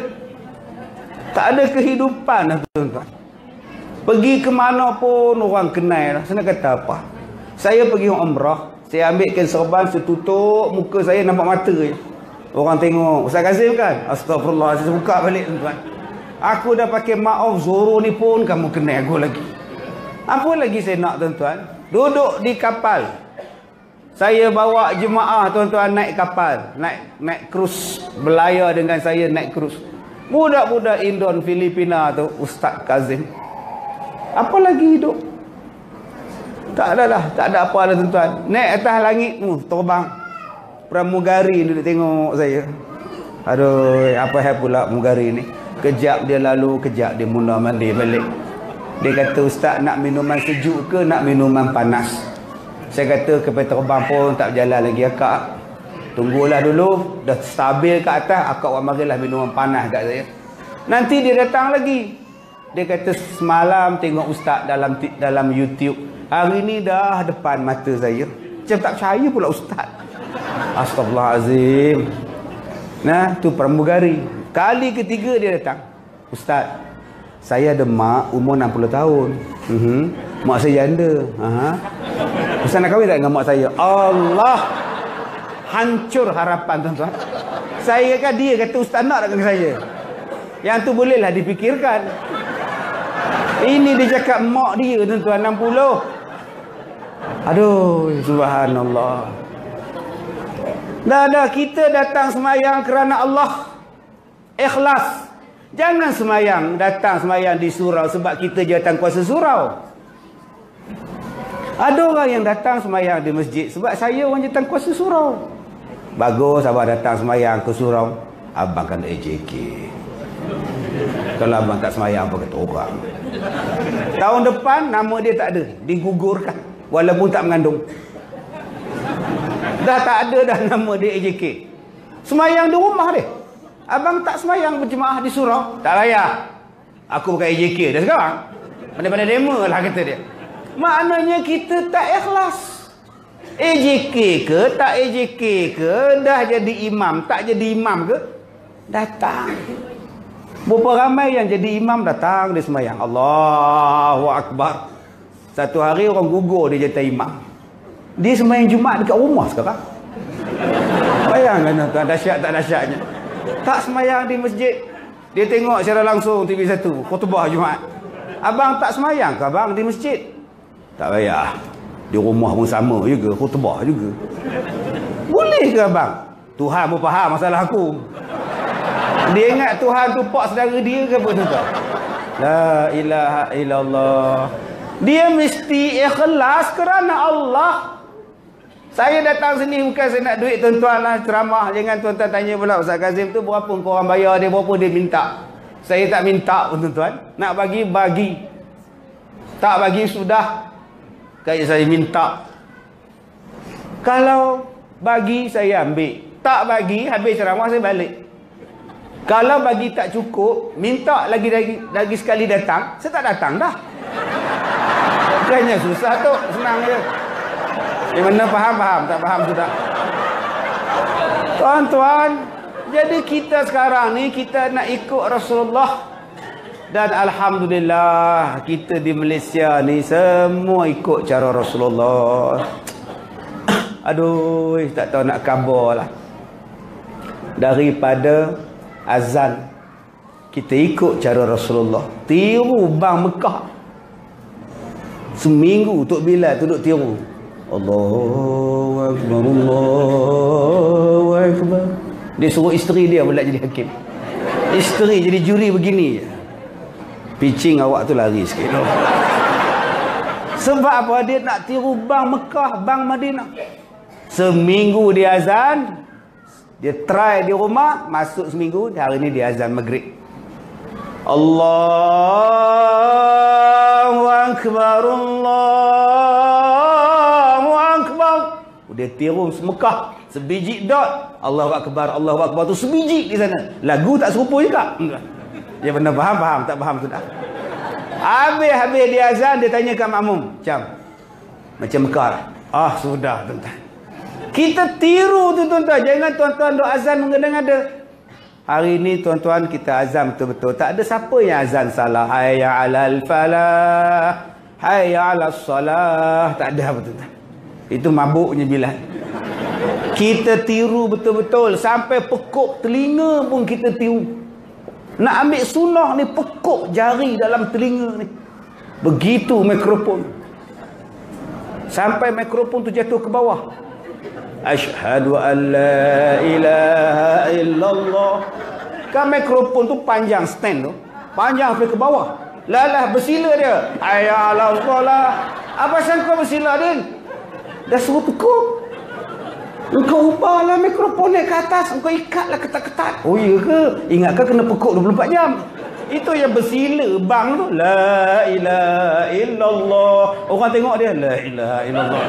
Tak ada kehidupan dah, tuan-tuan. Pergi ke mana pun orang kenal lah. Saya nak kata apa? Saya pergi umrah, saya ambilkan serban, saya tutup muka saya, nampak mata je. Orang tengok, Ustaz Kazim kan? Astagfirullah, saya buka balik, tuan-tuan. Aku dah pakai maaf Zoro ni pun kamu kenal aku lagi. Apa lagi saya nak, tuan-tuan? Duduk di kapal. Saya bawa jemaah, tuan-tuan, naik kapal, naik krus, belayar dengan saya naik krus. Budak-budak Indon, Filipina tu, Ustaz Kazim. Apa lagi hidup? Tak ada lah, tak ada apa lah, tuan-tuan. Naik atas langit, terbang. Pramugari duduk tengok saya. Aduh, apa hal pula pramugari ni? Kejap dia lalu, kejap dia mula mandi balik. Dia kata, Ustaz, nak minuman sejuk ke nak minuman panas? Saya kata, kapal terbang pun tak berjalan lagi, akak. Tunggulah dulu, dah stabil ke atas, akak buat marilah minuman panas kat saya. Nanti dia datang lagi. Dia kata, semalam tengok Ustaz dalam YouTube. Hari ni dah depan mata saya. Macam tak percaya pula Ustaz. Astagfirullahalazim. Nah, tu pramugari. Kali ketiga dia datang. Ustaz, saya ada mak umur 60 tahun. Mak saya janda. Ustaz nak kahwin tak dengan mak saya? Allah. Hancur harapan, tuan-tuan. Saya kan, dia kata Ustaz nak dengan saya. Yang tu bolehlah dipikirkan. Ini dia cakap mak dia, tuan-tuan, 60. Aduh, subhanallah. Dah kita datang semayang kerana Allah. Ikhlas. Jangan semayang, datang semayang di surau sebab kita jawatan kuasa surau. Ada orang yang datang semayang di masjid sebab saya orang jawatan kuasa surau. Bagus abang datang semayang ke surau, abang kena AJK. Kalau abang tak semayang, apa kata orang? Tahun depan nama dia tak ada, digugurkan walaupun tak mengandung. Dah tak ada dah nama dia AJK. Semayang di rumah dia. Abang tak semayang berjemaah di surau, tak payah. Aku bukan AJK dah sekarang. Pandai-pandai demo lah kata dia. Maknanya kita tak ikhlas. AJK ke tak AJK ke, dah jadi imam tak jadi imam ke, datang. Berapa ramai yang jadi imam datang dia semayang. Allahu Akbar. Satu hari orang gugur dia jadi imam. Dia semayang Jumaat dekat rumah sekarang. Bayangkan tuan, dahsyat tak dahsyatnya. Tak semayang di masjid, dia tengok secara langsung TV1 khutbah Jumaat. Abang tak semayang ke abang di masjid? Tak payah, di rumah pun sama juga, khutbah juga. Boleh ke abang? Tuhan pun faham masalah aku. Dia ingat Tuhan tu pak saudara dia ke apa tu tak? La ilaha illallah. Dia mesti ikhlas kerana Allah. Saya datang sini bukan saya nak duit tuan-tuan lah ceramah. Jangan tuan-tuan tanya pula Ustaz Kazim tu berapa korang bayar dia, berapa dia minta. Saya tak minta pun tuan-tuan. Nak bagi, bagi. Tak bagi sudah. Kayak saya minta. Kalau bagi saya ambil. Tak bagi habis ceramah saya balik. Kalau bagi tak cukup, minta lagi sekali datang, saya tak datang dah. Bukannya susah tu, senang je. Yang mana faham, tak faham sudah. Tuan-tuan, jadi kita sekarang ni kita nak ikut Rasulullah. Dan alhamdulillah kita di Malaysia ni semua ikut cara Rasulullah. Aduh, tak tahu nak khabar lah. Daripada azan kita ikut cara Rasulullah. Tiru bang Mekah. Seminggu Tok Bilal duduk tiru. Allahu Akbar, Allahu Akbar. Dia suruh isteri dia pula jadi hakim. Isteri jadi juri begini je. Pitching awak tu lari sikit. Sebab apa? Dia nak tiru bang Mekah, bang Madinah. Seminggu dia azan, dia try di rumah, masuk seminggu, hari ni dia azan maghrib. Allahu Akbar, Allahu Akbar. Dia tiru Mekah sebiji dot. Allahu Akbar, Allahu Akbar tu sebiji di sana. Lagu tak serupa juga. Dia benar faham, tak faham sudah. Habis dia azan, dia tanya kat makmum, macam Mekah lah. Ah, sudah tuan-tuan. Kita tiru tu tuan-tuan. Jangan tuan-tuan duk azan mengada-ngada. Hari ni tuan-tuan kita azan betul-betul. Tak ada siapa yang azan salah. Hayya 'alal falah, hayya 'alas salah. Tak ada betul-betul. Itu mabuknya Bilal. Kita tiru betul-betul sampai pekuk telinga pun kita tiru. Nak ambil sunnah ni pekuk jari dalam telinga ni. Begitu mikrofon. Sampai mikrofon tu jatuh ke bawah. Asyhadu an la ilaha illallah. Kan mikrofon tu panjang stand tu. Panjang sampai ke bawah. Lalah bersila dia. Hayya 'alal shalah. Apa sangka bersila din? Dah suruh pekuk. Engkau ubahlah mikrofon naik ke atas. Engkau ikatlah ketat-ketat. Oh iya ke? Ingatkan kena pekuk 24 jam. Itu yang bersila bang tu. La ilaha illallah. Orang tengok dia. La ilaha illallah.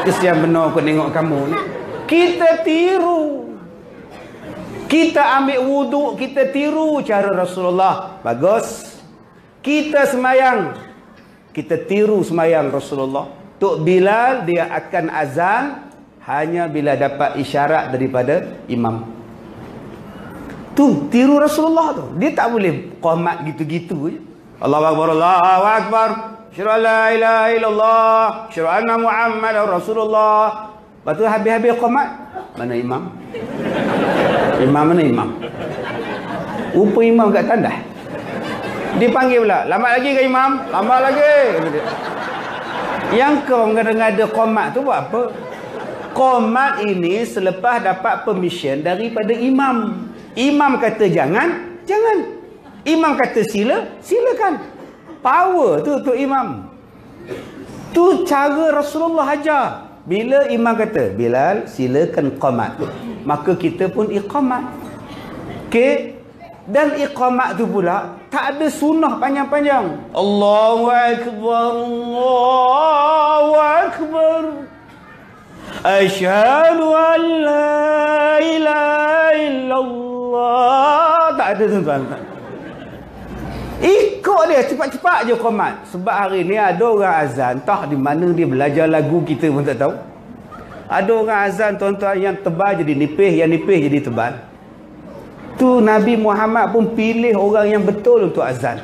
Kesian benar aku tengok kamu ni. Kita tiru. Kita ambil wuduk. Kita tiru cara Rasulullah. Bagus. Kita semayang. Kita tiru semayang Rasulullah. Tok Bilal dia akan azan hanya bila dapat isyarat daripada imam. Tu tiru Rasulullah tu. Dia tak boleh qomat gitu-gitu je. Allahu Akbar, Allahu Akbar. Asyhadu an la ilaha illallah, asyhadu anna Muhammadar Rasulullah. Lepas tu habis-habis qomat, mana imam? Imam mana imam? Rupa imam kat tandas. Dipanggil pula, lambat lagi ke imam? Lambat lagi. Yang kau ngada-ngada qomat tu buat apa? Qomat ini selepas dapat permission daripada imam. Imam kata jangan, jangan. Imam kata sila, silakan. Power tu untuk imam. Tu cara Rasulullah ajar. Bila imam kata, Bilal silakan qamat, maka kita pun iqamat. Okey. Dan iqamat tu pula tak ada sunnah panjang-panjang. Allahu akbar, Allahu akbar. Asyhadu an la ilaha illallah. Tak ada tuan-tuan. Ikut dia, cepat-cepat je qamat. Sebab hari ni ada orang azan, entah di mana dia belajar lagu kita pun tak tahu. Ada orang azan tuan-tuan yang tebal jadi nipis, yang nipis jadi tebal. Tu Nabi Muhammad pun pilih orang yang betul untuk azan.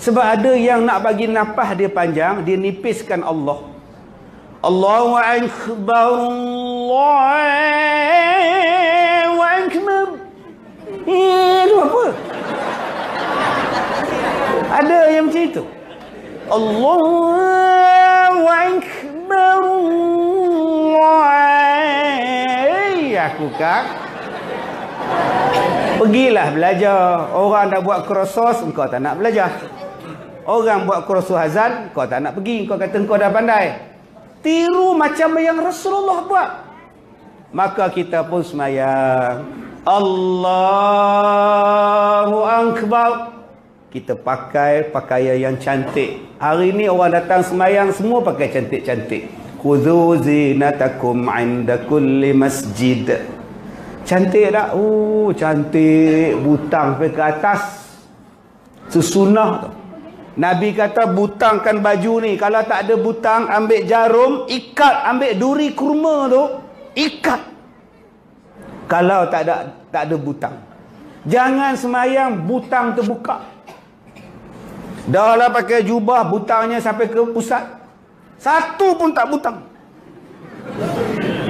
Sebab ada yang nak bagi nafas dia panjang, dia nipiskan Allah. Allahu akbar, Allahu akbar. Itu apa? Ada yang macam itu. Allahu akbar, Allah. Aku kak. Pergilah belajar. Orang dah buat kursus, engkau tak nak belajar. Orang buat kursus azan, kau tak nak pergi. Kau kata engkau dah pandai. Tiru macam yang Rasulullah buat. Maka kita pun semayang. Allahu Akbar. Kita pakai pakaian yang cantik. Hari ni orang datang semayang semua pakai cantik-cantik. Khudhu zinatakum 'inda kulli masjid. Cantik tak? Oh, cantik. Butang sampai ke atas. Sesunah tu. Nabi kata butangkan baju ni. Kalau tak ada butang, ambil jarum, ikat. Ambil duri kurma tu, ikat. Kalau tak ada butang. Jangan semayang butang terbuka. Dah lah pakai jubah, butangnya sampai ke pusat. Satu pun tak butang.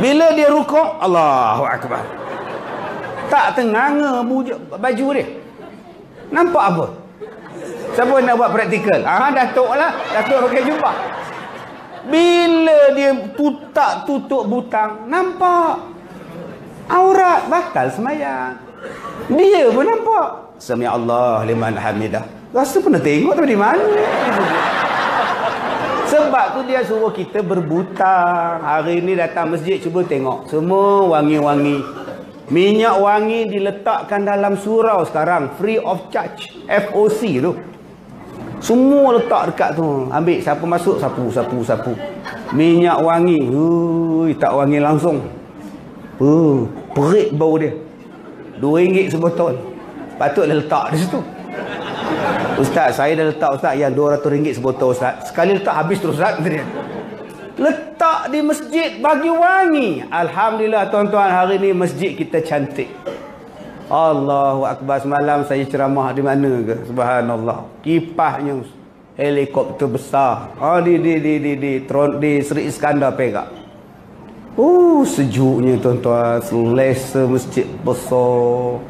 Bila dia rukuk, Allahu Akbar. Tak tenganga baju dia. Nampak apa? Siapa nak buat praktikal? Datuk lah. Datuk pakai jubah. Bila dia tak tutup butang, nampak. Aurat, bakal semayang. Dia pun nampak. Sami Allah liman hamidah. Rasa pernah tengok tapi di mana? Sebab tu dia suruh kita berbutang. Hari ni datang masjid, cuba tengok. Semua wangi-wangi. Minyak wangi diletakkan dalam surau sekarang. Free of charge. FOC tu. Semua letak dekat tu. Ambil siapa masuk, sapu. Minyak wangi. Tak wangi langsung. Perit bau dia. RM2 sebotol. Patutlah letak di situ. Ustaz, saya dah letak Ustaz yang RM200 sebotol Ustaz. Sekali letak habis terus Ustaz. Letak di masjid bagi wangi. Alhamdulillah tuan-tuan, hari ni masjid kita cantik. Allahu Akbar. Semalam saya ceramah di mana ke? Subhanallah. Kipasnya helikopter besar. Di Seri Iskandar Perak. Sejuknya tuan-tuan. Selesa masjid besar.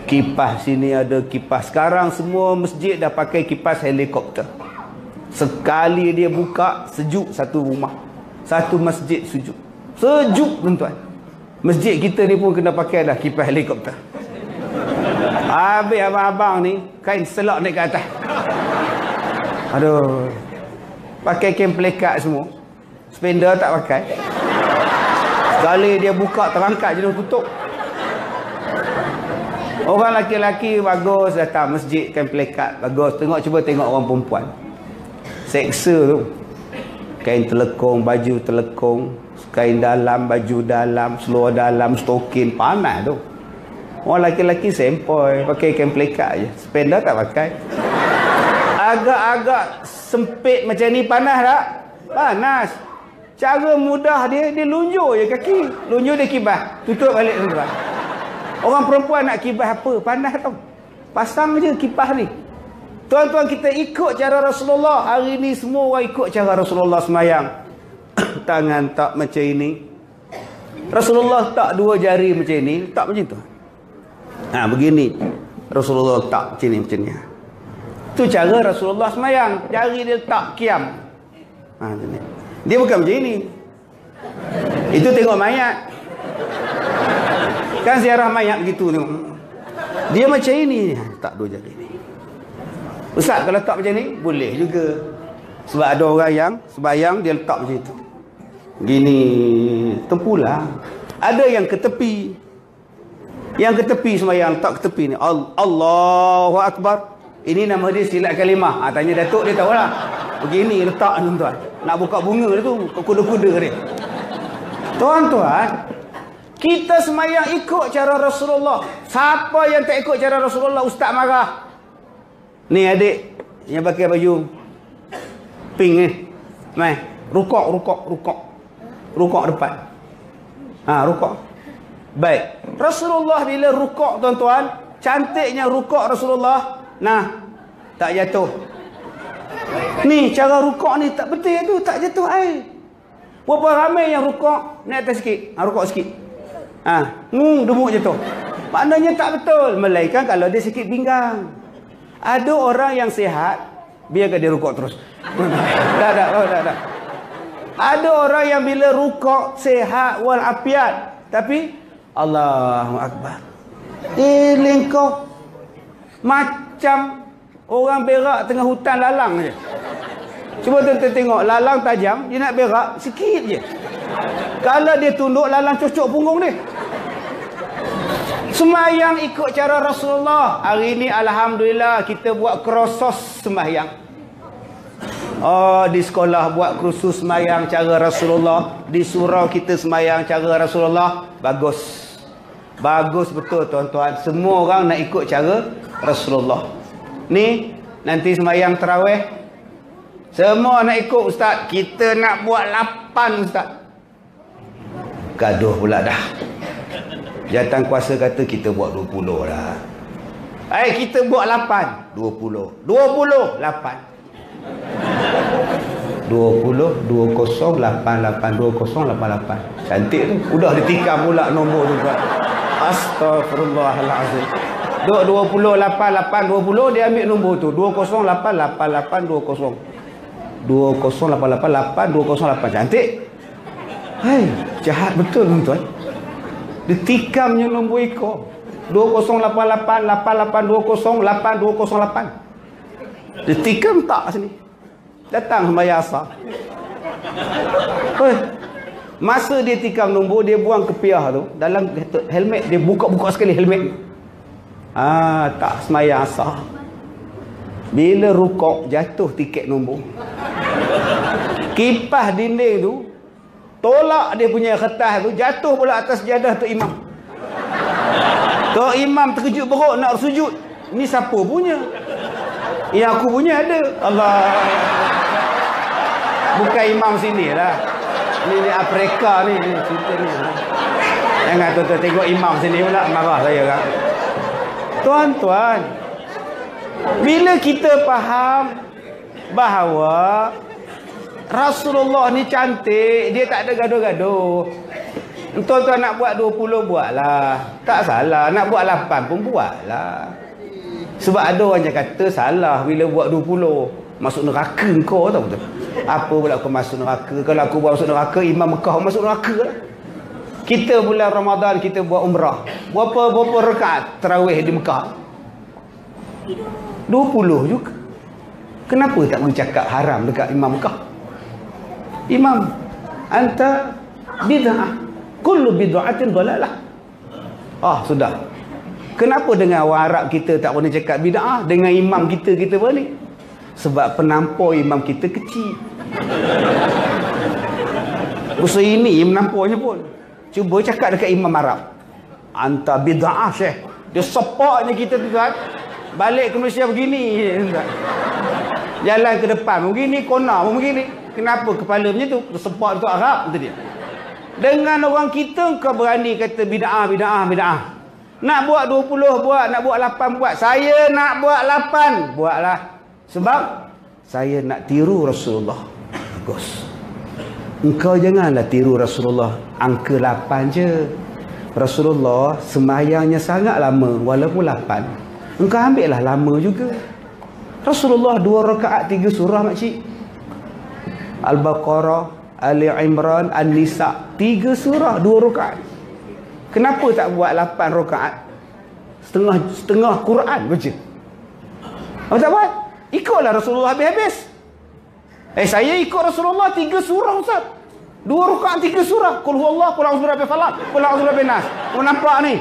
Kipas sini ada kipas. Sekarang semua masjid dah pakai kipas helikopter. Sekali dia buka, sejuk satu rumah. Satu masjid sejuk. Sejuk tuan-tuan. Masjid kita ni pun kena pakai dah kipas helikopter. Habis abang-abang ni kain selak naik ke atas. Aduh. Pakai kain pelekat semua. Spender tak pakai. Sekali dia buka, terangkat je tutup. Orang laki-laki bagus datang masjid kain pelekat. Bagus. Cuba tengok orang perempuan. Seksa tu. Kain telekong, baju telekong, kain dalam, baju dalam, seluar dalam, stokin. Panas tu. Orang laki-laki sempoi, pakai kain pelekat je. Spender tak pakai. Agak-agak sempit macam ni, panas tak? Panas. Cara mudah dia lunjuk je kaki. Lunjuk dia kibas. Tutup balik tuan-tuan. Orang perempuan nak kibas apa? Panas tau. Pasang je kipas ni. Tuan-tuan, kita ikut cara Rasulullah. Hari ni semua orang ikut cara Rasulullah semayang. Tangan tak macam ini. Rasulullah tak dua jari macam ini. Tak macam tu. Begini. Rasulullah tak macam ni, macam ni. Tu cara Rasulullah semayang. Jari dia tak kiam. Macam ni. Dia bukan macam ini. Itu tengok mayat. Kan ziarah mayat begitu tengok. Dia macam ini. Tak dua jari ni. Ustaz, kalau letak macam ni boleh juga. Sebab ada orang yang sembahyang dia letak macam itu. Gini, tempulang. Ada yang ke tepi. Yang ke tepi sembahyang, letak ke tepi ni. Allahu Akbar. Ini nama dia silat kalimah. Tanya Datuk, dia tahu lah. Begini letak tuan-tuan. Nak buka bunga dia tu, kuda-kuda dia. Tuan-tuan, kita sembahyang ikut cara Rasulullah. Siapa yang tak ikut cara Rasulullah, ustaz marah. Ni adik yang pakai baju pink ni. Mai, rukuk depan. Rukuk. Baik. Rasulullah bila rukuk tuan-tuan, cantiknya rukuk Rasulullah. Nah, tak jatuh. Ni cara rukuk ni tak betul tu, tak jatuh air. Berapa ramai yang rukuk naik atas sikit. Rukuk sikit. Demuk jatuh. Maknanya tak betul. Melainkan kalau dia sikit pinggang. Ada orang yang sihat, biarkan dia rukuk terus. Tak. Ada orang yang bila rukuk sihat wal afiat, tapi Allahu Akbar. Lengkau macam orang berak tengah hutan lalang je. Cuba tuan-tuan tengok, lalang tajam, dia nak berak sikit je. Kalau dia tunduk, lalang cocok punggung dia. Sembahyang ikut cara Rasulullah. Hari ni alhamdulillah kita buat kursus sembahyang. Di sekolah buat kursus sembahyang cara Rasulullah. Di surau kita sembahyang cara Rasulullah. Bagus. Bagus betul tuan-tuan. Semua orang nak ikut cara Rasulullah. Ni nanti sembahyang tarawih, semua nak ikut ustaz. Kita nak buat 8 ustaz. Gaduh pula dah. Jawatan kuasa kata kita buat 20 dah. Kita buat 8. 20. 20, 8. 20, 20, 88, 20, 88. Cantik tu. Udah ditikam pula nombor tu. Astaghfirullahalazim. 20, 88, 20. Dia ambil nombor tu. 20, 8, 88, 20. 20, 88, 8, 208. Cantik. Jahat betul tuan-tuan. Ditikamnya nombor ekor. 2088 8820 8208. Ditikam tak sini. Datang sembahyang asar. Masa dia tikam nombor, dia buang kepiah tu dalam helmet, dia buka-buka sekali helmet. Tak sembahyang asar. Bila rukuk jatuh tiket nombor. Kipas dinding tu tolak dia punya kertas tu, jatuh pula atas sejadah Tok Imam. Tok Imam terkejut beruk nak sujud. Ni siapa punya? Yang aku punya ada. Allah. Bukan imam sini lah. Ni Afrika ni cerita ni. Jangan tuan-tuan tengok imam sini pula marah saya kan. Tuan-tuan, bila kita faham bahawa Rasulullah ni cantik, dia tak ada gaduh-gaduh. Tuan-tuan nak buat 20 buatlah. Tak salah. Nak buat 8 pun buatlah. Sebab ada orang yang kata salah bila buat 20. Masuk neraka kau tahu betul. Apa pula kau masuk neraka? Kalau aku buat masuk neraka, Imam Mekah masuk neraka lah. Kita bulan Ramadan kita buat umrah. Berapa rakaat tarawih di Mekah? 20 juga. Kenapa tak boleh cakap haram dekat Imam Mekah? Imam, anta bid'ah. Kullu bid'atin dhalalah. Sudah. Kenapa dengan orang Arab kita tak boleh cakap bid'ah? Dengan imam kita boleh. Sebab penampar imam kita kecil. Usaha ini menampaknya pun. Cuba cakap dekat imam Arab. Anta bid'ah syekh. Dia sepaknya kita tu kan. Balik ke Malaysia begini. Jalan ke depan begini, kona pun begini. Kenapa kepala macam tu? Sepak tu Arab tu dia. Dengan orang kita kau berani kata bid'ah. Nak buat 20 buat, nak buat 8 buat. Saya nak buat 8, buatlah. Sebab saya nak tiru Rasulullah. Bagus. Engkau janganlah tiru Rasulullah angka 8 je. Rasulullah sembahyangnya sangat lama walaupun 8. Engkau ambillah lama juga. Rasulullah 2 rakaat 3 surah makcik. Al-Baqarah, Ali Imran, An-Nisa, 3 surah 2 rakaat. Kenapa tak buat 8 rakaat? Setengah Quran baca. Apa tak buat? Ikutlah Rasulullah habis-habis. Saya ikut Rasulullah 3 surah Ustaz. 2 rakaat 3 surah. Qul huwallah, qul a'udzu birabbil falaq, qul a'udzu birabbin nas. Nampak ni?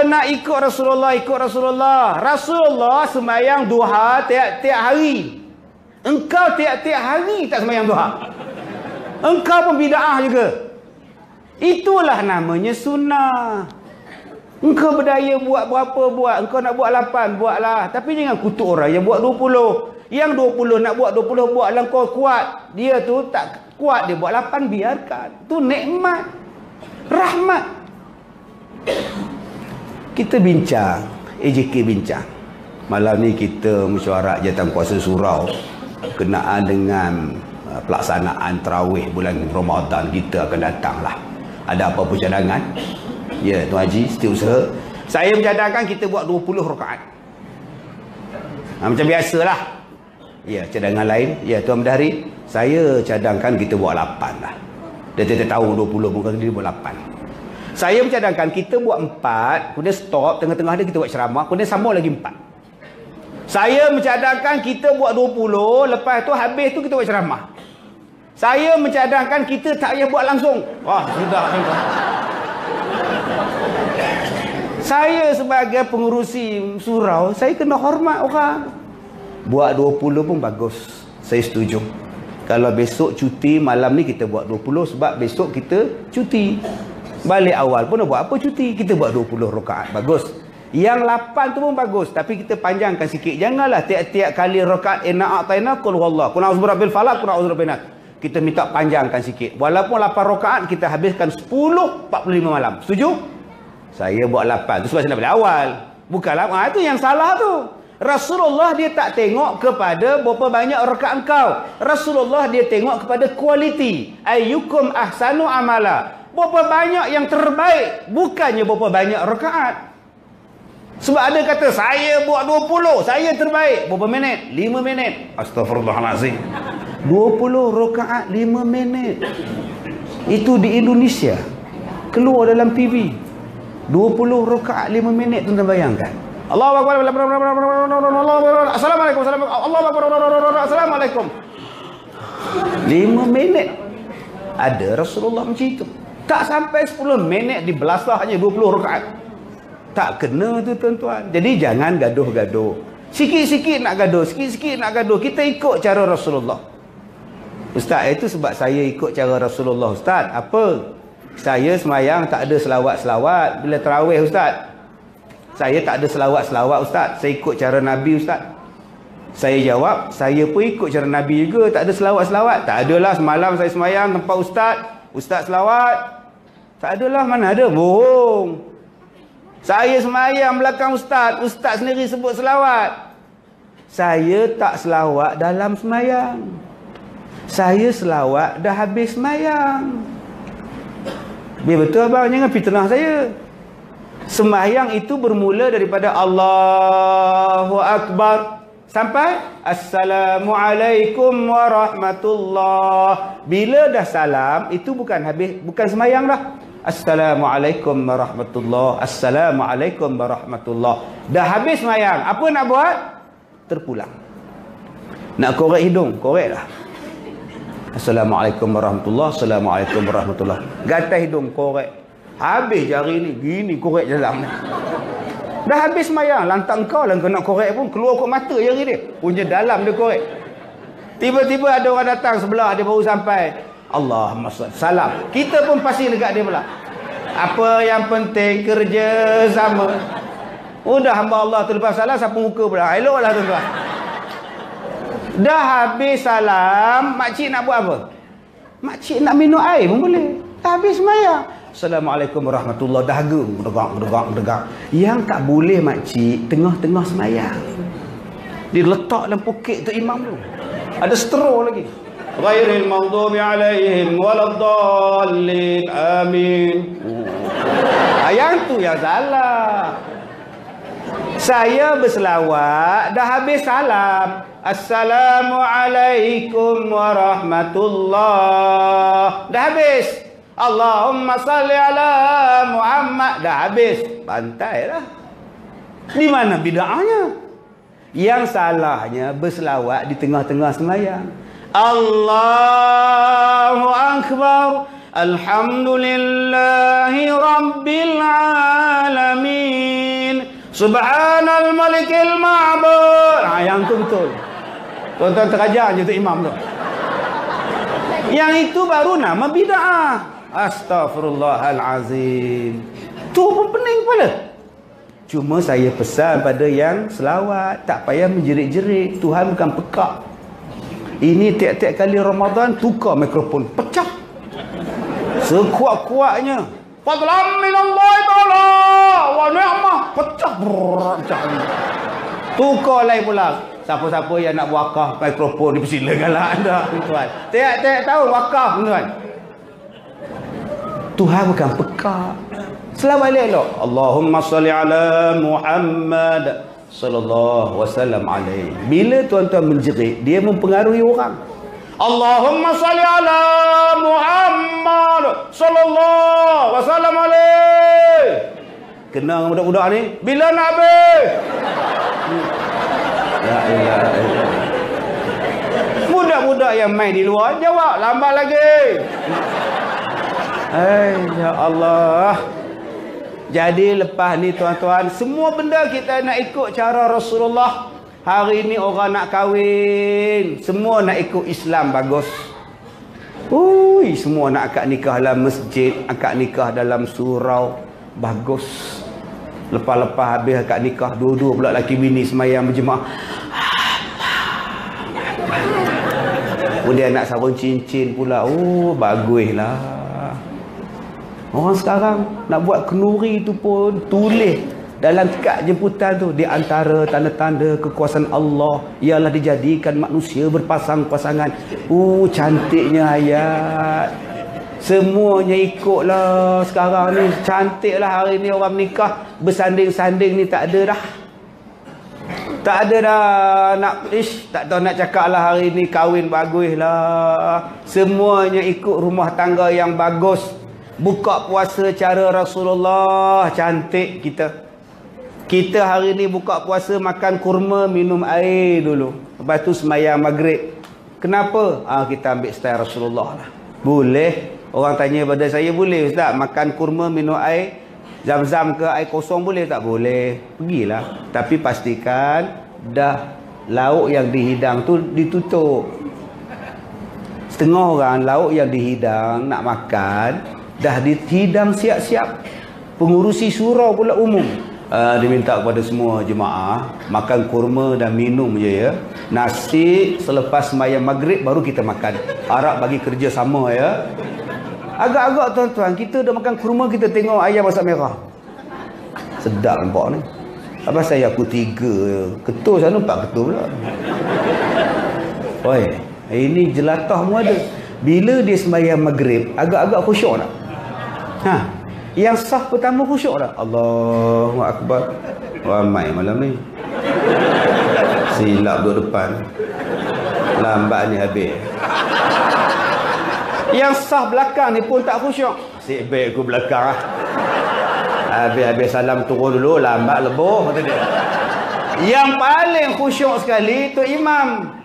Nak ikut Rasulullah, ikut Rasulullah. Rasulullah sembahyang duha tiap-tiap hari. Engkau tiap-tiap hari tak sembahyang duha. Engkau pun bid'ah juga. Itulah namanya sunnah. Engkau berdaya buat berapa buat. Engkau nak buat 8, buatlah. Tapi jangan kutuk orang yang buat 20. Yang 20 nak buat 20, buatlah kau kuat. Dia tu tak kuat, dia buat 8, biarkan. Tu nikmat, rahmat. Kita bincang, AJK bincang. Malam ni kita mesyuarat Jawatankuasa Surau kenaan dengan pelaksanaan tarawih bulan Ramadan kita akan datang lah. Ada apa-apa cadangan? Ya, Tuan Haji, setiausaha. Saya mencadangkan kita buat 20 rakaat. Macam biasalah. Ya, cadangan lain. Ya, Tuan Mendahari, saya cadangkan kita buat 8 lah. Dia tidak tahu 20 pun dia buat 8. Saya mencadangkan kita buat 4, kemudian stop, tengah-tengah dia kita buat ceramah, kemudian sambung lagi 4. Saya mencadangkan kita buat 20, lepas tu habis tu kita buat ceramah. Saya mencadangkan kita tak payah buat langsung. Wah, sudah. Saya sebagai pengurusi surau, saya kena hormat orang. Buat 20 pun bagus. Saya setuju. Kalau besok cuti, malam ni kita buat 20 sebab besok kita cuti. Balik awal pun nak buat apa cuti? Kita buat 20 rakaat. Bagus. Yang 8 tu pun bagus. Tapi kita panjangkan sikit. Janganlah tiap-tiap kali rakaat inna a'tayna qul huwallah. Qul a'udzu birabbil falaq, qul a'udzu birabbin nas. Kita minta panjangkan sikit. Walaupun 8 rakaat kita habiskan 10:45 malam. Setuju? Saya buat 8. Itu sebab saya nak balik awal. Bukanlah. Itu yang salah tu. Rasulullah dia tak tengok kepada berapa banyak rakaat engkau. Rasulullah dia tengok kepada kualiti. Ayyukum ahsanu amala. Berapa banyak yang terbaik. Bukannya berapa banyak rakaat. Sebab ada kata, saya buat 20. Saya terbaik. Berapa minit? 5 minit. Astaghfirullahalazim. 20 rakaat 5 minit. Itu di Indonesia. Keluar dalam TV. 20 rakaat 5 minit, tuan-tuan bayangkan. Allahu Akbar. Assalamualaikum. Allahu Akbar. Assalamualaikum. 5 minit. Ada Rasulullah macam itu. Tak sampai 10 minit di belasah hanya 20 rakaat. Tak kena tu tuan-tuan. Jadi jangan gaduh-gaduh. Sikit-sikit nak gaduh, sikit-sikit nak gaduh. Kita ikut cara Rasulullah. Ustaz, itu sebab saya ikut cara Rasulullah. Ustaz, apa? Saya semayang tak ada selawat-selawat bila tarawih Ustaz. Saya tak ada selawat-selawat Ustaz. Saya ikut cara Nabi Ustaz. Saya jawab, saya pun ikut cara Nabi juga. Tak ada selawat-selawat. Tak adalah semalam saya semayang tempat Ustaz. Ustaz selawat. Tak adalah, mana ada. Bohong. Saya semayang belakang Ustaz. Ustaz sendiri sebut selawat. Saya tak selawat dalam semayang. Saya selawat dah habis semayang. Biar betul abang, jangan fitnah saya. Sembahyang itu bermula daripada Allahu Akbar sampai Assalamualaikum warahmatullah. Bila dah salam, itu bukan habis, bukan sembahyang dah. Assalamualaikum warahmatullah. Assalamualaikum warahmatullah. Dah habis sembahyang. Apa nak buat? Terpulang. Nak korek hidung, korek lah. Assalamualaikum warahmatullah. Assalamualaikum warahmatullah. Gatal hidung, korek. Habis jari ni, gini korek dalam ni. Dah habis semayang. Lantak engkau lah, kau nak korek pun keluar kot mata jari dia. Punya dalam dia korek. Tiba-tiba ada orang datang sebelah, dia baru sampai. Allahumma salam. Kita pun pasti dekat dia pula. Apa yang penting kerja sama. Udah hamba Allah terlepas salam, siapa muka pula. Eloklah tuan-tuan. Dah habis salam, makcik nak buat apa? Makcik nak minum air pun boleh. Dah habis semayang. Assalamualaikum warahmatullahi wabarakatuh. Degak. Yang tak boleh makcik, tengah-tengah semayang. Dia letak dalam poket tu imam tu. Ada straw lagi. Ghairil maghdubi alaihim waladdallin. Amin. Yang tu yang salah. Saya berselawat, dah habis salam. Assalamualaikum warahmatullah. Dah habis. Allahumma salli ala Muhammad. Dah habis. Bantai lah. Di mana bid'ahnya? Yang salahnya berselawat di tengah-tengah sembahyang. Allahu Akbar, Alhamdulillahi Rabbil Alamin, Subhanal Malikil Ma'bud. Yang tu betul. Tuan-tuan terajar je tu imam tu. Yang itu baru nama bid'ah. Astaghfirullahalazim. Tu pun pening kepala. Cuma saya pesan pada yang selawat, tak payah menjerit-jerit. Tuhan bukan pekak. Ini tiap-tiap kali Ramadan tukar mikrofon, pecah. Sekuat-kuatnya. Fadlan minallahi ta'ala wa ni'mah. Pecah. Pecah. Tukar lain pula. Siapa-siapa yang nak wakaf mikrofon dipersilakan lah anda, tuan. Tiap-tiap tahun wakaf, tuan. Tuhan bukan pekak. Selawat elok. Allahumma salli ala Muhammad sallallahu wasallam alaihi. Bila tuan-tuan menjerit, dia mempengaruhi orang. Allahumma salli ala Muhammad sallallahu wasallam alaihi. Kena budak-budak ni, bila nak habis? La ilaha illallah. Budak-budak yang main di luar jawab lambat lagi. Ya Allah. Jadi lepas ni tuan-tuan, semua benda kita nak ikut cara Rasulullah. Hari ni orang nak kahwin, semua nak ikut Islam, bagus. Ui, semua nak akad nikah dalam masjid, akad nikah dalam surau, bagus. Lepas-lepas habis akad nikah, dua-dua pula laki bini semayang berjemaah. Kemudian nak sarung cincin pula. Oh, baguslah. Orang sekarang nak buat kenduri tu pun tulis dalam kad jemputan tu, di antara tanda-tanda kekuasaan Allah ialah dijadikan manusia berpasang-pasangan. Cantiknya ayat. Semuanya ikutlah sekarang ni. Cantiklah hari ni orang nikah. Bersanding-sanding ni tak ada dah. Tak ada dah nak tak tahu nak cakap lah hari ni kahwin bagus lah. Semuanya ikut rumah tangga yang bagus. Buka puasa cara Rasulullah, cantik kita. Kita hari ni buka puasa makan kurma, minum air dulu. Lepas tu sembahyang maghrib. Kenapa? Kita ambil style Rasulullah lah. Boleh. Orang tanya pada saya, boleh Ustaz makan kurma, minum air Zam-zam ke air kosong boleh tak? Boleh. Pergilah. Tapi pastikan dah lauk yang dihidang tu ditutup. Setengah orang lauk yang dihidang nak makan dah dihidang siap-siap. Pengurusi surau pula umum. Dia minta kepada semua jemaah makan kurma dan minum je ya. Nasi selepas sembahyang maghrib baru kita makan. Arab bagi kerja sama ya. Agak-agak tuan-tuan, kita dah makan kurma, kita tengok ayam masak merah. Sedap nampak ni. Apa saya aku 3 ketul sana 4 ketul pula. Oi, ini jelatah mu ada. Bila dia sembahyang maghrib, agak-agak khusyuk tak? Yang sah pertama khusyuk tak? Allahu Akbar. Ramai malam ni. Silap duduk depan. Lambat ni habis. Yang sah belakang ni pun tak khusyuk. Asyik baik aku belakang lah. Habis-habis salam turun dulu, lambat leboh kata dia. Yang paling khusyuk sekali tu imam.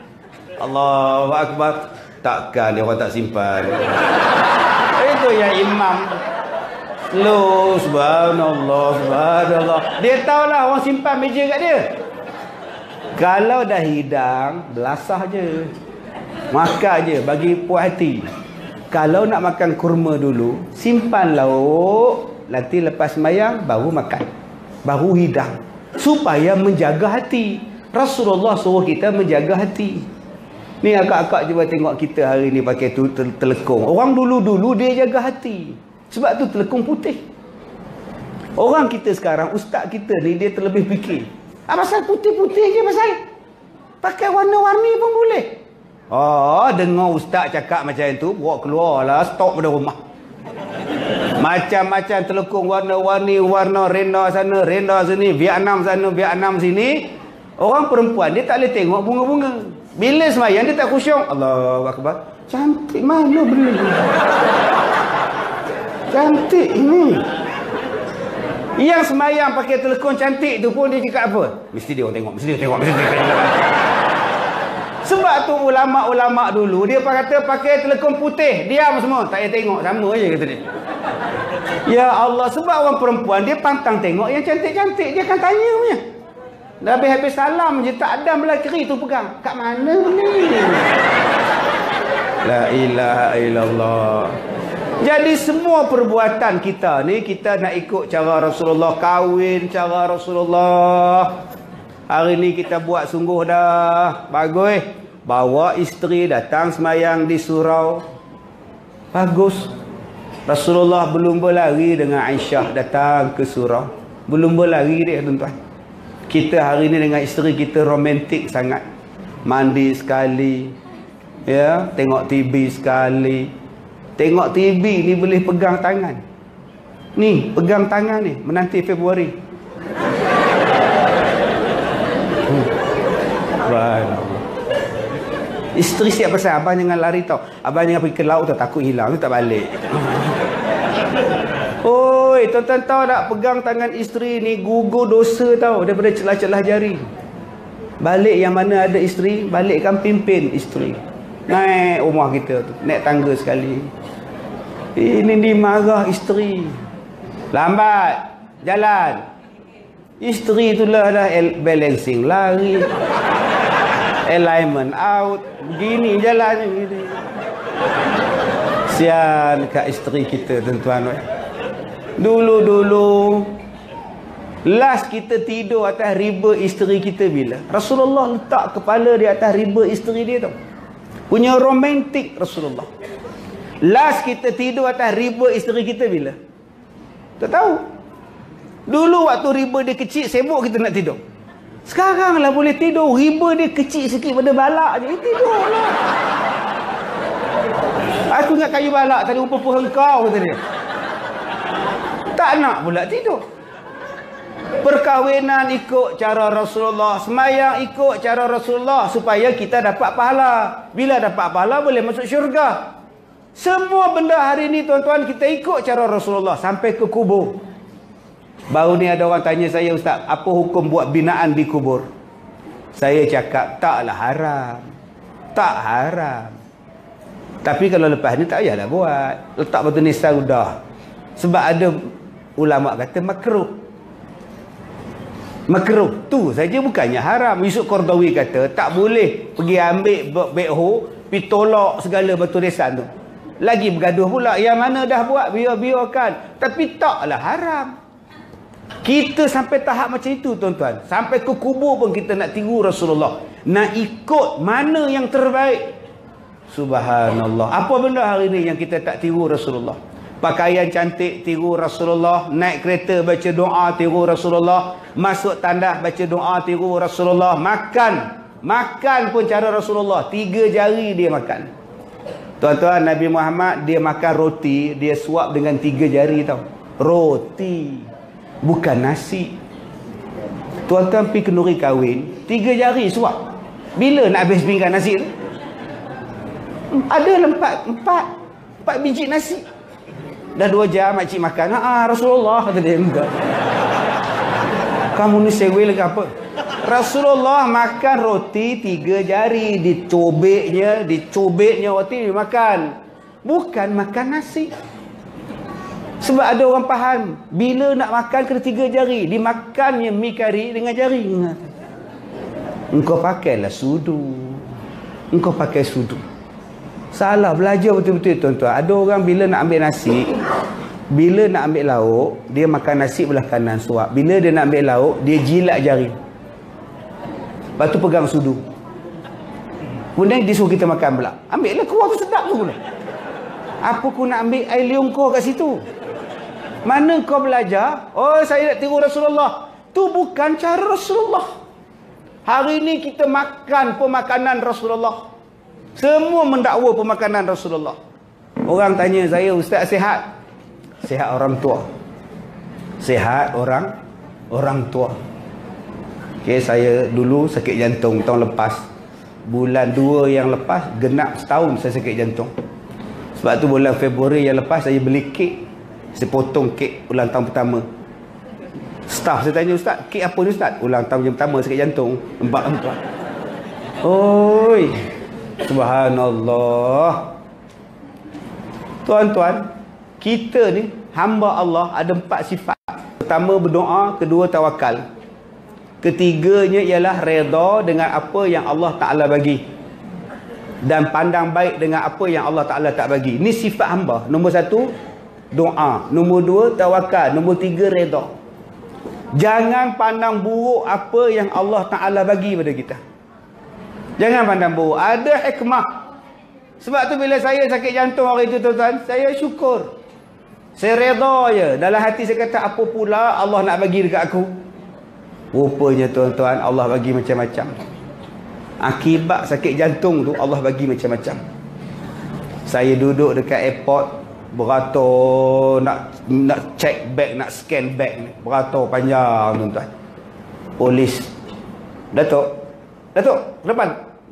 Allahu Akbar. Takkan dia orang tak simpan. Itu yang imam. Lu subhanallah, subhanallah. Dia tahulah orang simpan meja kat dia. Kalau dah hidang, belasah je. Makan je, bagi puas hati. Kalau nak makan kurma dulu, simpan lauk, nanti lepas sembahyang baru makan, baru hidang, supaya menjaga hati. Rasulullah suruh kita menjaga hati. Ni akak-akak cuba tengok kita hari ni pakai tu telekung. Orang dulu-dulu dia jaga hati, sebab tu telekung putih. Orang kita sekarang, ustaz kita ni dia terlebih fikir. Pasal putih-putih je pasal. Pakai warna-warni pun boleh. Dengar ustaz cakap macam itu, bawa keluarlah stok pada rumah. Macam-macam telekung warna-warni, warna renda sana, renda sini, Vietnam sana, Vietnam sini. Orang perempuan dia tak boleh tengok bunga-bunga. Bila sembahyang dia tak khusyuk. Allahu Akbar. Cantik mana benda ni? Cantik ini. Yang semayang pakai telekon cantik tu pun dia cakap apa? Mesti dia orang tengok, mesti dia tengok, mesti dia tengok. Sebab tu ulama-ulama dulu dia kata pakai telekon putih, diam semua, tak payah tengok, sama aja kata dia. Ya Allah, sebab orang perempuan dia pantang tengok yang cantik-cantik, dia akan tanya punya. Dah habis salam je tak ada belah kiri tu pegang. Kat mana ni? La ilaha illallah. Jadi semua perbuatan kita ni kita nak ikut cara Rasulullah, kahwin cara Rasulullah. Hari ni kita buat sungguh dah. Bagus. Bawa isteri datang semayang di surau. Bagus. Rasulullah belum berlari dengan Aisyah datang ke surau. Belum berlari dia tuan-tuan. Kita hari ni dengan isteri kita romantik sangat. Mandi sekali. Ya, tengok TV sekali. Tengok TV ni boleh pegang tangan. Ni, pegang tangan ni menanti Februari. Isteri siap pasal abang jangan lari tau. Abang jangan pergi ke laut tau, takut hilang tu tak balik. Oi, tuan-tuan tahu tak, pegang tangan isteri ni gugur dosa tau daripada celah-celah jari. Balik yang mana ada isteri, balikkan pimpin isteri. Naik rumah kita tu, naik tangga sekali. Ini dimarah isteri. Lambat jalan. Isteri itulah dah balancing lari. Alignment out. Begini jalannya begini. Sian kat isteri kita tuan-tuan. Dulu-dulu last kita tidur atas riba isteri kita bila? Rasulullah letak kepala di atas riba isteri dia tau. Punya romantik Rasulullah. Last kita tidur atas riba isteri kita bila? Tak tahu. Dulu waktu riba dia kecil, sibuk kita nak tidur. Sekarang lah boleh tidur. Riba dia kecil sikit pada balak je. Tidur lah. Aku ingat kayu balak tadi rupa hengkau kata dia. Tak nak pula tidur. Perkahwinan ikut cara Rasulullah, semayang ikut cara Rasulullah supaya kita dapat pahala. Bila dapat pahala boleh masuk syurga. Semua benda hari ni tuan-tuan kita ikut cara Rasulullah sampai ke kubur. Baru ni ada orang tanya saya, Ustaz, apa hukum buat binaan di kubur? Saya cakap taklah haram. Tak haram. Tapi kalau lepas ni tak payahlah buat. Letak batu nisan sudah. Sebab ada ulama kata makruh. Makruh tu saja bukannya haram. Yusuf Qaradawi kata tak boleh pergi ambil backhoe, pergi tolak segala batu nisan tu. Lagi bergaduh pula yang mana dah buat biar-biarkan. Tapi taklah haram. Kita sampai tahap macam itu tuan-tuan. Sampai ke kubur pun kita nak tiru Rasulullah. Nak ikut mana yang terbaik. Subhanallah. Apa benda hari ni yang kita tak tiru Rasulullah? Pakaian cantik tiru Rasulullah. Naik kereta baca doa tiru Rasulullah. Masuk tandas baca doa tiru Rasulullah. Makan pun cara Rasulullah. 3 jari dia makan. Tuan-tuan, Nabi Muhammad dia makan roti, dia suap dengan 3 jari tau. Roti. Bukan nasi. Tuan-tuan pergi kenduri kahwin, 3 jari suap. Bila nak habis pinggan nasi tu? Ada 4 biji nasi. Dah 2 jam makcik makan. Rasulullah kata dia. Enggak. Kamu ni sewel ke apa? Rasulullah makan roti 3 jari. Dicobeknya roti dia makan. Bukan makan nasi. Sebab ada orang faham, bila nak makan kena 3 jari. Dimakannya mi kari dengan jari. Engkau pakailah sudu. Engkau pakai sudu. Salah, belajar betul-betul tuan-tuan. Ada orang bila nak ambil nasi, bila nak ambil lauk, dia makan nasi belah kanan suap. Bila dia nak ambil lauk, dia jilat jari. Lepas tu pegang sudu. Kemudian disuruh kita makan pula. Ambil lah, kuah tu sedap tu pula. Apa kau nak ambil air liung kau kat situ? Mana kau belajar? Oh, saya nak tiru Rasulullah. Tu bukan cara Rasulullah. Hari ni kita makan pemakanan Rasulullah. Semua mendakwa pemakanan Rasulullah. Orang tanya saya, Ustaz sihat? Sihat orang tua. Sihat orang tua. Okay, saya dulu sakit jantung tahun lepas. Bulan 2 yang lepas, genap setahun saya sakit jantung. Sebab tu bulan Februari yang lepas saya beli kek. Saya potong kek ulang tahun pertama. Staff saya tanya, Ustaz, kek apa ni Ustaz? Ulang tahun yang pertama sakit jantung. Empat. Oi. Subhanallah. Tuan-tuan, kita ni hamba Allah ada 4 sifat. Pertama berdoa, kedua tawakal. Ketiganya ialah redha dengan apa yang Allah Ta'ala bagi. Dan pandang baik dengan apa yang Allah Ta'ala tak bagi. Ini sifat hamba. Nombor 1, doa. Nombor 2, tawakal. Nombor 3, redha. Jangan pandang buruk apa yang Allah Ta'ala bagi pada kita. Jangan pandang buruk. Ada hikmah. Sebab tu bila saya sakit jantung hari itu, tuan-tuan, saya syukur. Saya redha je. Dalam hati saya kata, apa pula Allah nak bagi dekat aku? Rupanya tuan-tuan, Allah bagi macam-macam. Akibat sakit jantung tu, Allah bagi macam-macam. Saya duduk dekat airport, beratur nak check bag, nak scan bag ni. Beratur panjang tuan-tuan. Polis. Datuk, depan.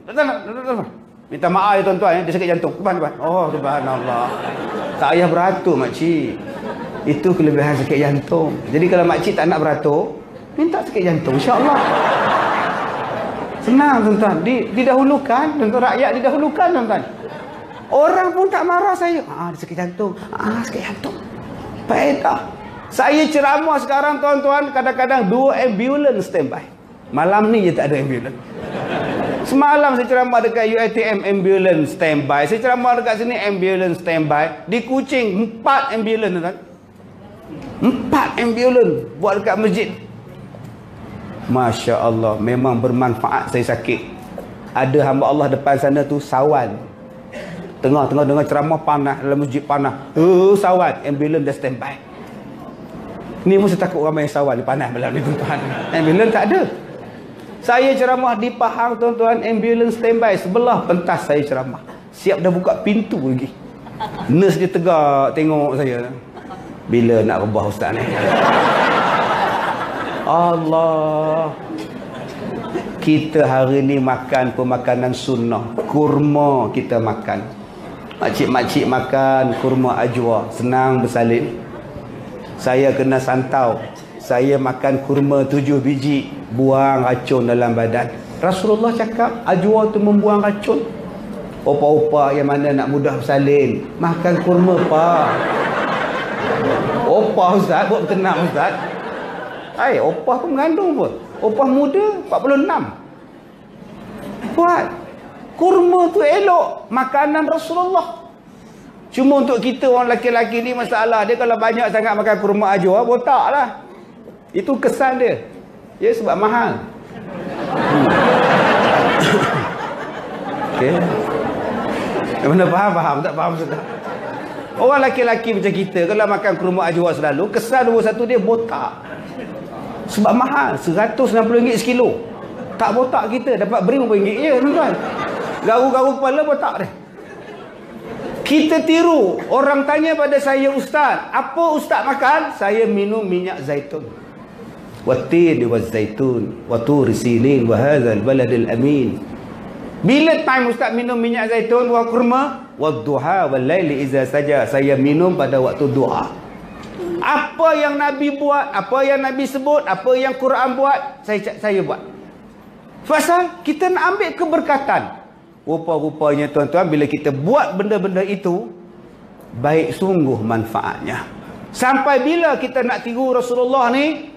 Datuk. Minta maaf ya tuan-tuan, dia sakit jantung. Depan. Oh, subhanallah. Tak payah beratur makcik. Itu kelebihan sakit jantung. Jadi kalau makcik tak nak beratur, minta sakit jantung, insya-Allah. Senang tuan-tuan. Didahulukan, tuan-tuan, rakyat didahulukan tuan-tuan. Orang pun tak marah saya. Dia sakit jantung. Sakit jantung. Faedah. Saya ceramah sekarang tuan-tuan, kadang-kadang 2 ambulans standby. Malam ni je tak ada ambulans. Semalam saya ceramah dekat UiTM, ambulans standby. Saya ceramah dekat sini, ambulans standby. Di Kuching 4 ambulans tuan. 4 ambulans buat dekat masjid. Masya Allah, memang bermanfaat. Saya sakit, ada hamba Allah depan sana tu sawan. Tengah-tengah dengar ceramah panas, dalam masjid panas. Sawan, ambulans dah standby. Ni pun saya takut ramai sawan panas malam ni tuan-tuan. Ambulans tak ada. Saya ceramah di Pahang tuan-tuan, ambulans standby. Sebelah pentas saya ceramah. Siap dah buka pintu lagi. Nurse dia tegak tengok saya. Bila nak rebah ustaz ni? Allah. Kita hari ni makan pemakanan sunnah. Kurma kita makan. Makcik-makcik makan kurma ajwa. Senang bersalin. Saya kena santau. Saya makan kurma 7 biji. Buang racun dalam badan. Rasulullah cakap ajwa tu membuang racun. Opa-opa yang mana nak mudah bersalin, makan kurma pak. Opa ustaz, buat tenang ustaz. Opah pun mengandung pun. Opah muda 46. Buat. Kurma tu elok. Makanan Rasulullah. Cuma untuk kita orang lelaki-lelaki ni masalah. Dia kalau banyak sangat makan kurma ajwa, botak lah. Itu kesan dia. Ya, sebab mahal. Okey. Mana faham? Tak faham sudah. Orang lelaki-lelaki macam kita, kalau makan kurma ajwa selalu, kesan nombor 1 dia botak. Sebab mahal, RM160 sekilo. Tak botak kita, dapat beri RM5 je tuan-tuan. Garu-garu kepala botak dia. Kita tiru. Orang tanya pada saya, Ustaz, apa Ustaz makan? Saya minum minyak zaitun. Wattin wa zaitun, wa tur sinin, wa hadzal baladil amin. Bila time Ustaz minum minyak zaitun wa kurma? Wa duha wal laili iza saja. Saya minum pada waktu duha. Apa yang Nabi buat, apa yang Nabi sebut, apa yang Quran buat, saya buat. Pasal kita nak ambil keberkatan. Rupa-rupanya tuan-tuan, bila kita buat benda-benda itu, baik sungguh manfaatnya. Sampai bila kita nak tiru Rasulullah ni?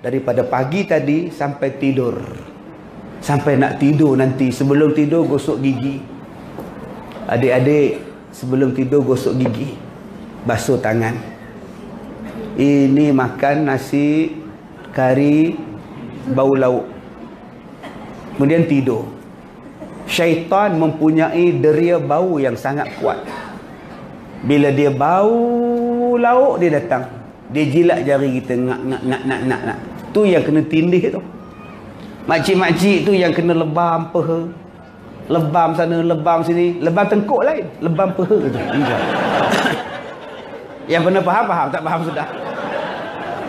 Daripada pagi tadi sampai tidur. Sampai nak tidur nanti, sebelum tidur gosok gigi. Adik-adik, sebelum tidur gosok gigi. Basuh tangan. Ini makan nasi kari bau lauk. Kemudian tidur. Syaitan mempunyai deria bau yang sangat kuat. Bila dia bau lauk, dia datang. Dia jilat jari kita. Nak. Tu yang kena tindih tu. Makcik-makcik tu yang kena lebam peha. Lebam sana, lebam sini. Lebam tengkuk lain. Lebam peha tu. Yang pernah faham? Tak faham sudah.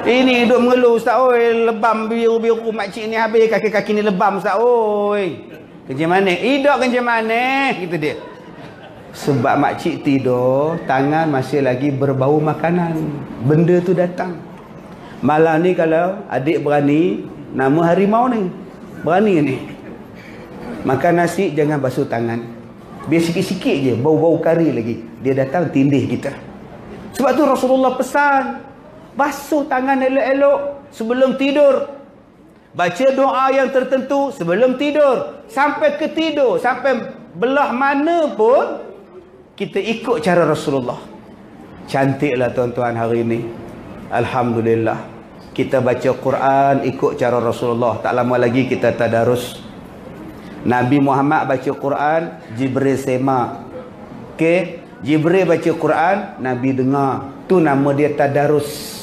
Ini duduk mengeluh, Ustaz. Oi, lebam biru-biru makcik ni habis. Kaki-kaki ni lebam, Ustaz. Oi. Kencing manis. Hidup kencing manis. Gitu dia. Sebab makcik tidur, tangan masih lagi berbau makanan. Benda tu datang. Malam ni kalau adik berani nama harimau ni, berani ni, makan nasi jangan basuh tangan, biar sikit-sikit je, bau-bau kari lagi, dia datang tindih kita. Sebab tu Rasulullah pesan basuh tangan elok-elok sebelum tidur, baca doa yang tertentu sebelum tidur, sampai ke tidur, sampai belah mana pun kita ikut cara Rasulullah. Cantiklah tuan-tuan hari ini, alhamdulillah. Kita baca Quran ikut cara Rasulullah. Tak lama lagi kita tadarus. Nabi Muhammad baca Quran, Jibril semak. Okey, Jibril baca Quran, Nabi dengar. Tu nama dia tadarus.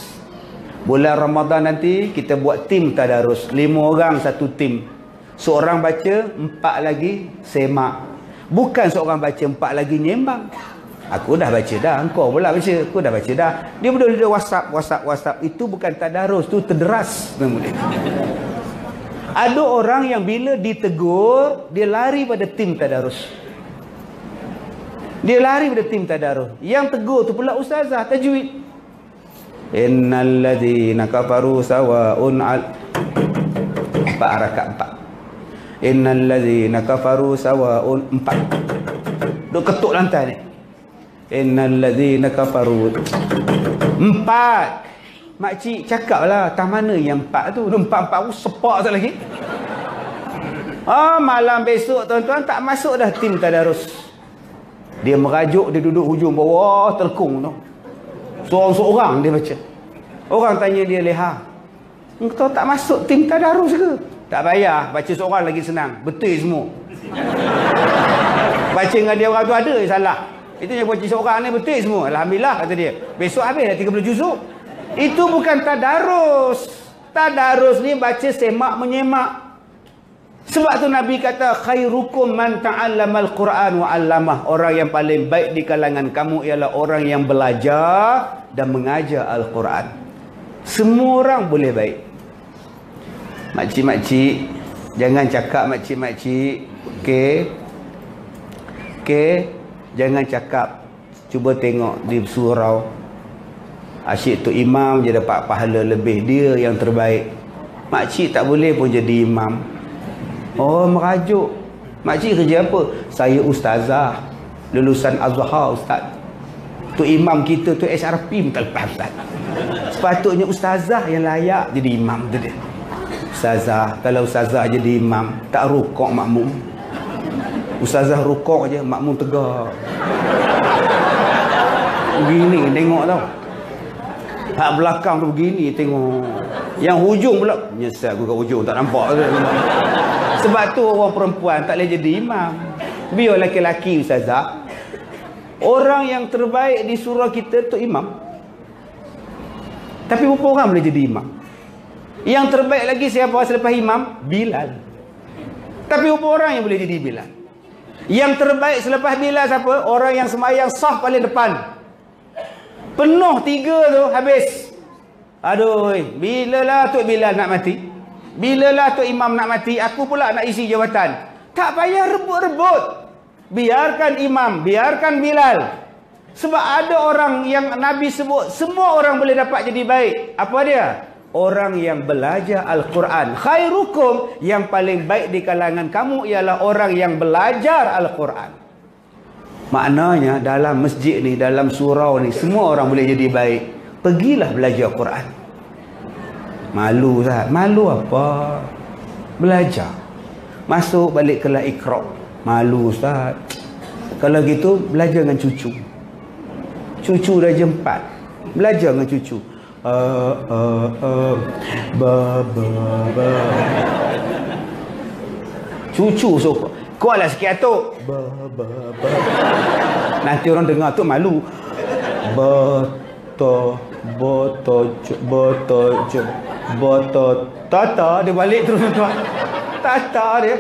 Bulan Ramadan nanti kita buat tim tadarus. 5 orang satu tim. Seorang baca, 4 lagi semak. Bukan seorang baca, 4 lagi nyembang. Aku dah baca dah, engkau pula baca, aku dah baca dah. Dia berdua WhatsApp. Itu bukan tadarus, tu terderas. Ada orang yang bila ditegur, dia lari pada tim tadarus. Dia lari pada tim tadarus. Yang tegur tu pula ustazah tajwid. Innal ladzina kafaru sawa'un 4 rakaat 4. Innal ladzina kafaru sawa'un 4. Duk ketuk lantai ni. Innal ladzina kafaru 4. Makcik cakaplah, tah mana yang 4 tu? 4 sepak satu lagi. Malam besok tuan-tuan tak masuk dah tim tadarus. Dia merajuk, dia duduk hujung bawah telkung tu. Seorang-seorang dia baca. Orang tanya dia, Leha, engkau tak masuk tim tadarus ke? Tak payah, baca seorang lagi senang. Betul semua. Baca dengan dia orang tu ada salah. Itu yang baca seorang ni betul semua. Alhamdulillah kata dia. Besok habis dah 30 juzuk. Itu bukan tadarus. Tadarus ni baca semak menyemak. Sebab tu Nabi kata khairukum man ta'allamal Quran wa 'allamah. Orang yang paling baik di kalangan kamu ialah orang yang belajar dan mengajar Al-Quran. Semua orang boleh baik. Makcik-makcik, jangan cakap makcik-makcik. Okey. Jangan cakap. Cuba tengok di surau. Asyik tu imam je dapat pahala lebih, dia yang terbaik. Makcik tak boleh pun jadi imam. Oh, merajuk. Makcik kerja apa? Saya ustazah, lulusan Azhar ustaz. Tu imam kita tu SRP tak lepas ustaz. Sepatutnya ustazah yang layak jadi imam tu dia. Ustazah, kalau ustazah jadi imam, tak rukuk makmum. Ustazah rukuk je, makmum tegak. Begini tengok tau. Hak belakang tu begini tengok. Yang hujung pula, nyesal aku kat hujung tak nampak. Sebab tu orang perempuan tak boleh jadi imam. Biar lelaki-lelaki ustazah. Orang yang terbaik di surau kita tu imam. Tapi berapa orang boleh jadi imam? Yang terbaik lagi siapa selepas imam? Bilal. Tapi berapa orang yang boleh jadi Bilal? Yang terbaik selepas Bilal siapa? Orang yang sembahyang saf paling depan. Penuh 3 tu habis. Aduh, bilalah Tok Bilal nak mati? Bilalah Tok Imam nak mati? Aku pula nak isi jawatan. Tak payah rebut-rebut. Biarkan imam, biarkan Bilal. Sebab ada orang yang Nabi sebut semua orang boleh dapat jadi baik. Apa dia? Orang yang belajar Al-Quran. Khairukum, yang paling baik di kalangan kamu ialah orang yang belajar Al-Quran. Maknanya dalam masjid ni, dalam surau ni, semua orang boleh jadi baik. Pergilah belajar Quran. Malu Ustaz? Malu apa? Belajar. Masuk balik kelas Iqra. Malu Ustaz? Kalau gitu belajar dengan cucu. Cucu darjah 4. Belajar dengan cucu. Cucu so kuatlah sikit atuk. Nanti orang dengar tu malu. Tata dia balik terus tuan. Tata dia.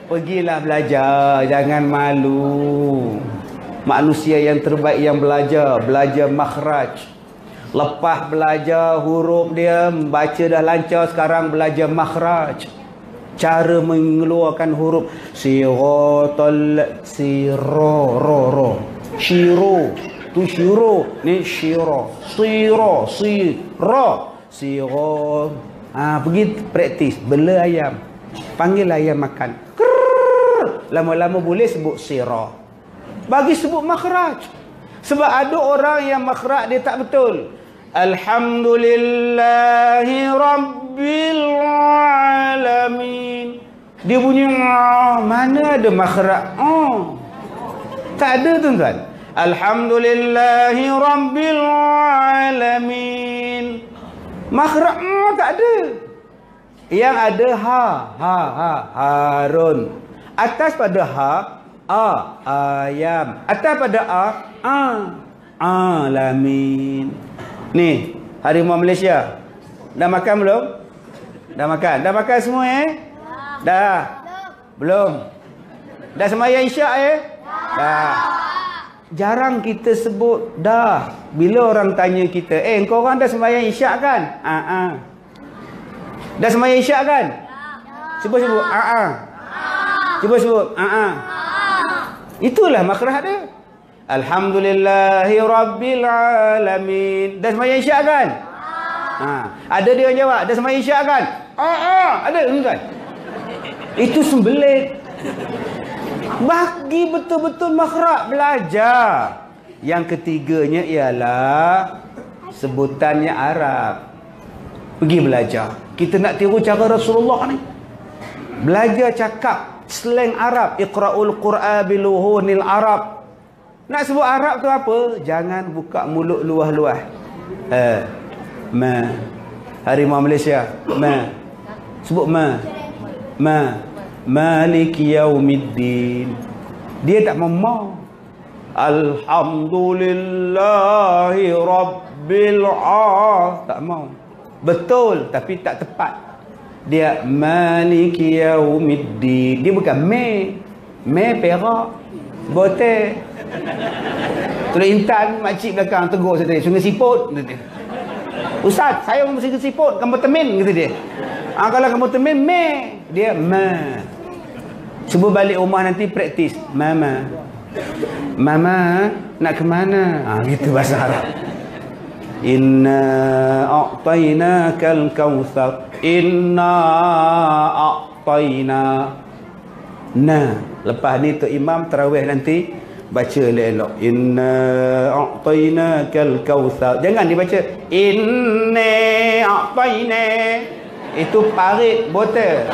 Pergilah belajar, jangan malu. Manusia yang terbaik yang belajar makhraj. Lepas belajar huruf dia, baca dah lancar, sekarang belajar makhraj. Cara mengeluarkan huruf siratal ro. Shiro. Tu shiro, ni shiro. Sira. siro. Pergi praktis bela ayam. Panggil ayam makan. Krrr. Lama-lama boleh sebut siro. Bagi sebut makhraj. Sebab ada orang yang makhraj dia tak betul. Alhamdulillahi Rabbil Alamin. Dia bunyi mana ada makhraj? Tak ada tuan-tuan. Alhamdulillahi Rabbil Alamin. Makhraj tak ada. Yang ada Harun. Atas pada ayam. Atas pada alamin. Ni, harimau Malaysia. Dah makan belum? Dah makan. Dah makan semua Dah. Belum. Dah sembahyang isyak Dah. Jarang kita sebut dah. Bila orang tanya kita, kau orang dah sembahyang isyak kan? Dah sembahyang isyak kan? Cuba sebut Cuba sebut Itulah makhraj dia. Alhamdulillahi Rabbil Alamin. Dah sembahyang isyak kan? Ada dia yang jawab, dah sembahyang isyak kan? Ada kan? Itu sembelit. Bagi betul-betul makhraj, belajar. Yang ketiganya ialah sebutannya Arab. Pergi belajar. Kita nak tiru cara Rasulullah ni. Belajar cakap slang Arab. Iqra'ul Qur'an biluhunil Arab. Nak sebut Arab tu apa? Jangan buka mulut luah-luah. Harimau Malaysia. Sebut Maliki Yaumiddin. Dia tak mau. Alhamdulillahi Rabbil Alamin. Tak mau. Betul tapi tak tepat. Dia Maliki Yaumiddin. Dia bukan me perak. Bote. Tulis Intan, makcik belakang tegur saya tadi. Sungai Siput. Ustaz, saya mau Sungai Siput. Kamu temin, kata dia. Kalau kamu temin, dia Cuba balik rumah nanti praktis. Mama nak ke mana? Gitu bahasa Arab. Inna a'tainakal kautsar. Inna a'taina. Lepas ni tu imam tarawih nanti baca elok. Inna a'tainakal kautsar. Jangan dibaca inna a'taina. Itu parit botol.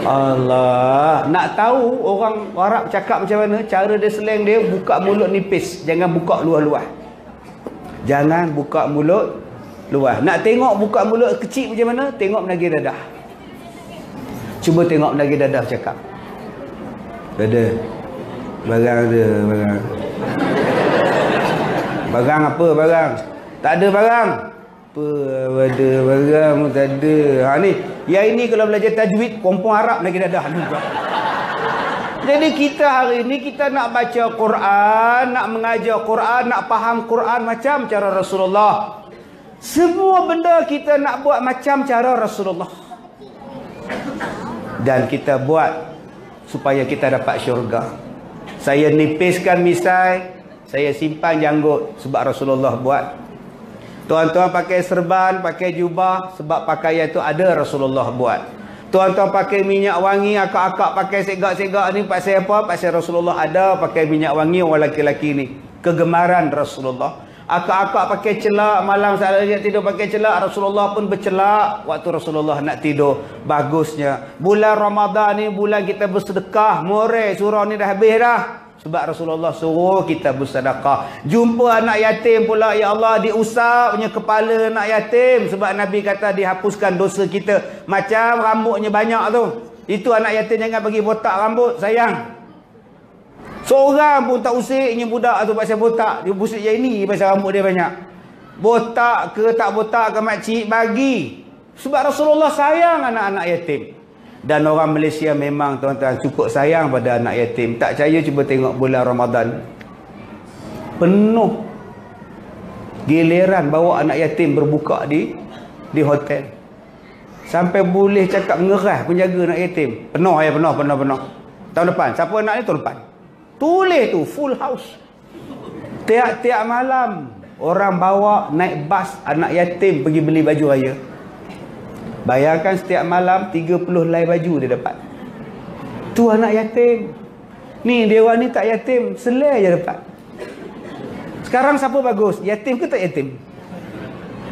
Allah, nak tahu orang Arab cakap macam mana, cara dia slang dia, buka mulut nipis, jangan buka luah-luah. Jangan buka mulut luah. Nak tengok buka mulut kecil macam mana, tengok menagih dadah. Cuba tengok menagih dadah cakap. Ada barang ada barang. Barang apa barang? Tak ada barang. Apa ada barang tak ada. Ni yang ini kalau belajar tajwid kompon Arab lagi dadah juga. Jadi kita hari ini kita nak baca Quran, nak mengajar Quran, nak faham Quran macam cara Rasulullah. Semua benda kita nak buat macam cara Rasulullah. Dan kita buat supaya kita dapat syurga. Saya nipiskan misai, saya simpan janggut sebab Rasulullah buat. Tuan-tuan pakai serban, pakai jubah sebab pakaian itu ada Rasulullah buat. Tuan-tuan pakai minyak wangi, akak-akak pakai segak-segak ni pasal apa? Pasal Rasulullah ada pakai minyak wangi orang lelaki-lelaki ni. Kegemaran Rasulullah. Akak-akak pakai celak malam saat dia tidur pakai celak, Rasulullah pun bercelak waktu Rasulullah nak tidur. Bagusnya. Bulan Ramadan ni bulan kita bersedekah, more surah ni dah habis dah. Sebab Rasulullah suruh kita bersedekah. Jumpa anak yatim pula, ya Allah, diusap punya kepala anak yatim. Sebab Nabi kata dihapuskan dosa kita. Macam rambutnya banyak tu. Itu anak yatim jangan bagi botak rambut, sayang. Seorang pun tak usiknya budak tu pasal botak. Dia busik je ini pasal rambut dia banyak. Botak ke tak botak ke makcik bagi. Sebab Rasulullah sayang anak-anak yatim. Dan orang Malaysia memang tuan-tuan cukup sayang pada anak yatim. Tak percaya cuba tengok bulan Ramadan. Penuh. Giliran bawa anak yatim berbuka di hotel. Sampai boleh cakap mengerah penjaga anak yatim. Penuh penuh. Tahun depan. Siapa anak ni tahun depan? Tulis tu full house. Tiap-tiap malam orang bawa naik bas anak yatim pergi beli baju raya. Bayangkan setiap malam 30 helai baju dia dapat. Tu anak yatim. Ni dewan ni tak yatim, selai je dapat. Sekarang siapa bagus? Yatim ke tak yatim?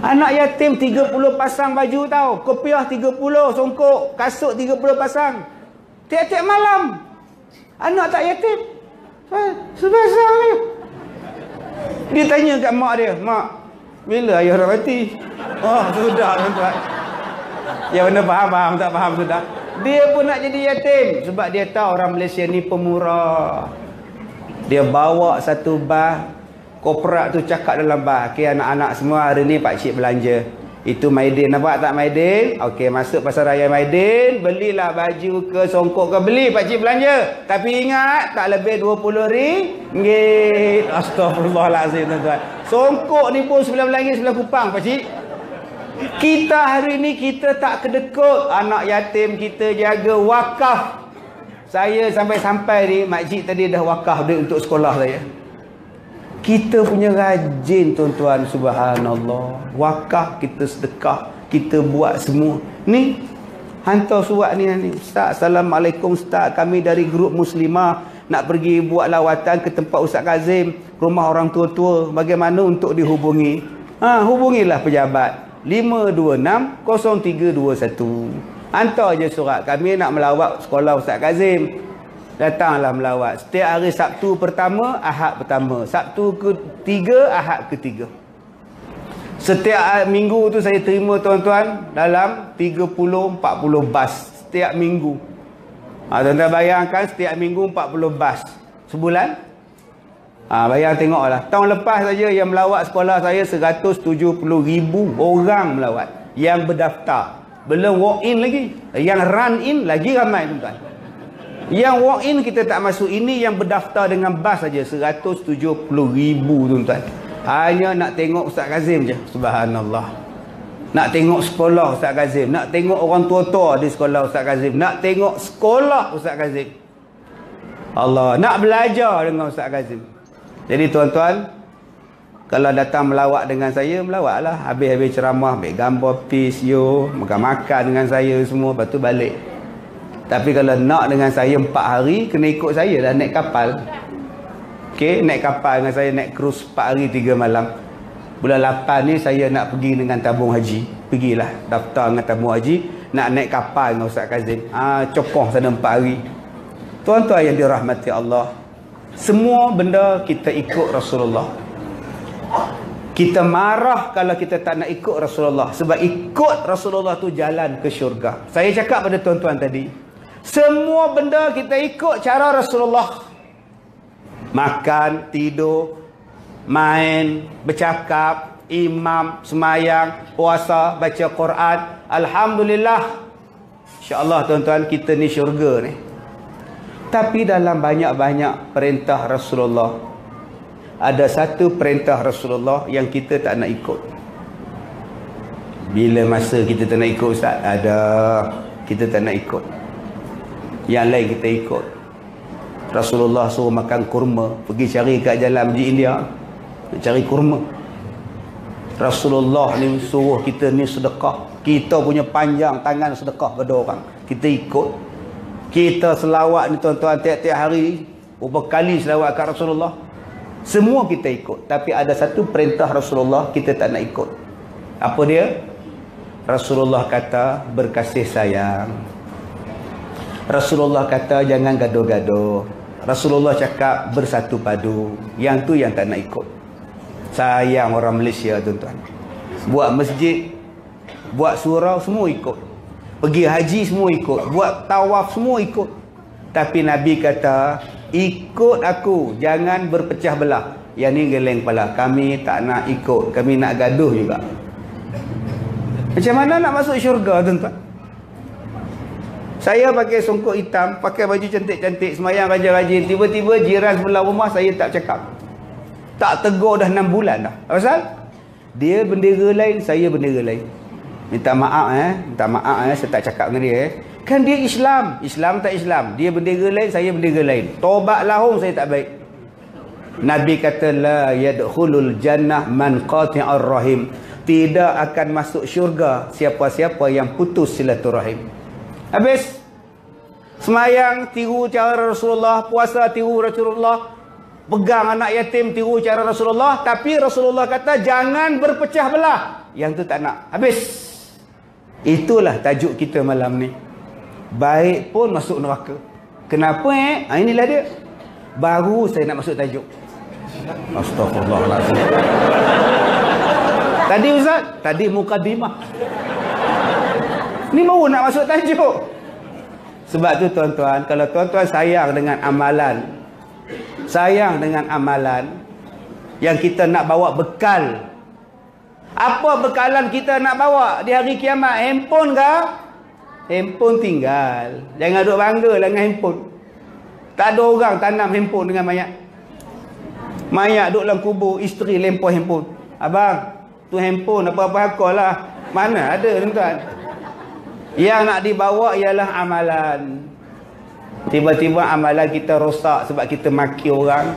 Anak yatim 30 pasang baju tau. Kopiah 30, songkok, kasut 30 pasang. Tiap-tiap malam. Anak tak yatim. Sepasang ni. Dia tanya kat mak dia, "Mak, bila ayah dah mati?" Oh, sudah tuan-tuan. Ya benar, faham, tak faham sudah. Dia pun nak jadi yatim. Sebab dia tahu orang Malaysia ni pemurah. Dia bawa satu bas, korporat tu cakap dalam bas, "Okey anak-anak semua, hari ni pakcik belanja. Itu Maidin, nampak tak Maidin? Okey, masuk pasar raya Maidin, belilah baju ke songkok ke, beli pakcik belanja. Tapi ingat, tak lebih RM20. Astagfirullahalazim tuan-tuan. Songkok ni pun RM9 sebelah kupang pakcik. Kita hari ni kita tak kedekut. Anak yatim kita jaga wakaf. Saya sampai-sampai ni, makcik tadi dah wakaf duit untuk sekolah saya. Kita punya rajin tuan-tuan, subhanallah. Wakaf, kita sedekah, kita buat semua. Ni hantar surat ni. Ustaz, Assalamualaikum Ustaz, kami dari grup Muslimah nak pergi buat lawatan ke tempat Ustaz Kazim, rumah orang tua-tua. Bagaimana untuk dihubungi? Hubungilah pejabat 526-0321. Hantar je surat. Kami nak melawat sekolah Ustaz Kazim. Datanglah melawat. Setiap hari Sabtu pertama, Ahad pertama. Sabtu ketiga, Ahad ketiga. Setiap minggu tu saya terima tuan-tuan dalam 30-40 bas. Setiap minggu. Tuan-tuan bayangkan setiap minggu 40 bas. Sebulan? Bayang tengoklah. Tahun lepas saja yang melawat sekolah saya 170,000 orang melawat. Yang berdaftar. Belum walk in lagi. Yang run in lagi ramai tuan-tuan. Yang walk in kita tak masuk. Ini yang berdaftar dengan bas saja 170,000 tuan-tuan. Hanya nak tengok Ustaz Kazim je. Subhanallah. Nak tengok sekolah Ustaz Kazim. Nak tengok orang tua-tua di sekolah Ustaz Kazim. Nak tengok sekolah Ustaz Kazim. Allah. Nak belajar dengan Ustaz Kazim. Jadi tuan-tuan, kalau datang melawat dengan saya, melawatlah. Habis-habis ceramah, ambil gambar peace, makan-makan dengan saya semua, lepas tu balik. Tapi kalau nak dengan saya 4 hari, kena ikut saya lah, naik kapal. Okey, naik kapal dengan saya, naik cruise 4 hari 3 malam. Bulan 8 ni saya nak pergi dengan tabung haji. Pergilah, daftar dengan tabung haji, nak naik kapal dengan Ustaz Kazim. Copoh sana 4 hari. Tuan-tuan yang dirahmati Allah, semua benda kita ikut Rasulullah. Kita marah kalau kita tak nak ikut Rasulullah. Sebab ikut Rasulullah tu jalan ke syurga. Saya cakap pada tuan-tuan tadi, semua benda kita ikut cara Rasulullah. Makan, tidur, main, bercakap, imam, semayang, puasa, baca Quran. Alhamdulillah. InsyaAllah tuan-tuan, kita ni syurga ni. Tapi dalam banyak-banyak perintah Rasulullah, ada satu perintah Rasulullah yang kita tak nak ikut. Bila masa kita tak nak ikut Ustaz? Ada. Kita tak nak ikut. Yang lain kita ikut. Rasulullah suruh makan kurma. Pergi cari kat jalan Masjid India, nak cari kurma. Rasulullah ni suruh kita ni sedekah. Kita punya panjang tangan sedekah pada orang. Kita ikut. Kita selawat ni tuan-tuan, tiap-tiap hari berapa kali selawat kat Rasulullah. Semua kita ikut. Tapi ada satu perintah Rasulullah kita tak nak ikut. Apa dia? Rasulullah kata berkasih sayang. Rasulullah kata jangan gaduh-gaduh. Rasulullah cakap bersatu padu. Yang tu yang tak nak ikut. Sayang orang Malaysia tuan-tuan. Buat masjid, buat surau, semua ikut. Pergi haji semua ikut. Buat tawaf semua ikut. Tapi Nabi kata, ikut aku, jangan berpecah belah. Yang ni geleng kepala. Kami tak nak ikut. Kami nak gaduh juga. Macam mana nak masuk syurga tuan-tuan? Saya pakai songkok hitam, pakai baju cantik-cantik, semayang rajin-rajin. Tiba-tiba jiran sebelah rumah saya tak cakap. Tak tegur dah 6 bulan dah. Apa pasal? Dia bendera lain, saya bendera lain. Minta maaf saya tak cakap dengan dia. Kan dia Islam. Islam tak Islam. Dia bendera lain, saya bendera lain. Tobat lahum saya tak baik. Nabi kata la yadkhulul jannah man qati'ar rahim. Tidak akan masuk syurga siapa-siapa yang putus silaturahim. Habis. Semayang tiru cara Rasulullah, puasa tiru Rasulullah, pegang anak yatim tiru cara Rasulullah, tapi Rasulullah kata jangan berpecah belah. Yang tu tak nak. Habis. Itulah tajuk kita malam ni. Baik pun masuk neraka. Kenapa inilah dia. Baru saya nak masuk tajuk. Astaghfirullahaladzim. Tadi Ustaz, tadi mukadimah. Ni baru nak masuk tajuk. Sebab tu tuan-tuan, kalau tuan-tuan sayang dengan amalan, sayang dengan amalan yang kita nak bawa bekal. Apa bekalan kita nak bawa di hari kiamat? Handphone ke? Handphone tinggal. Jangan duk bangga lah dengan handphone. Tak ada orang tanam handphone dengan mayat. Mayat duduk dalam kubur, isteri lempar handphone. Abang, tu handphone apa-apa hakol lah. Mana ada tuan-tuan? Yang nak dibawa ialah amalan. Tiba-tiba amalan kita rosak sebab kita maki orang.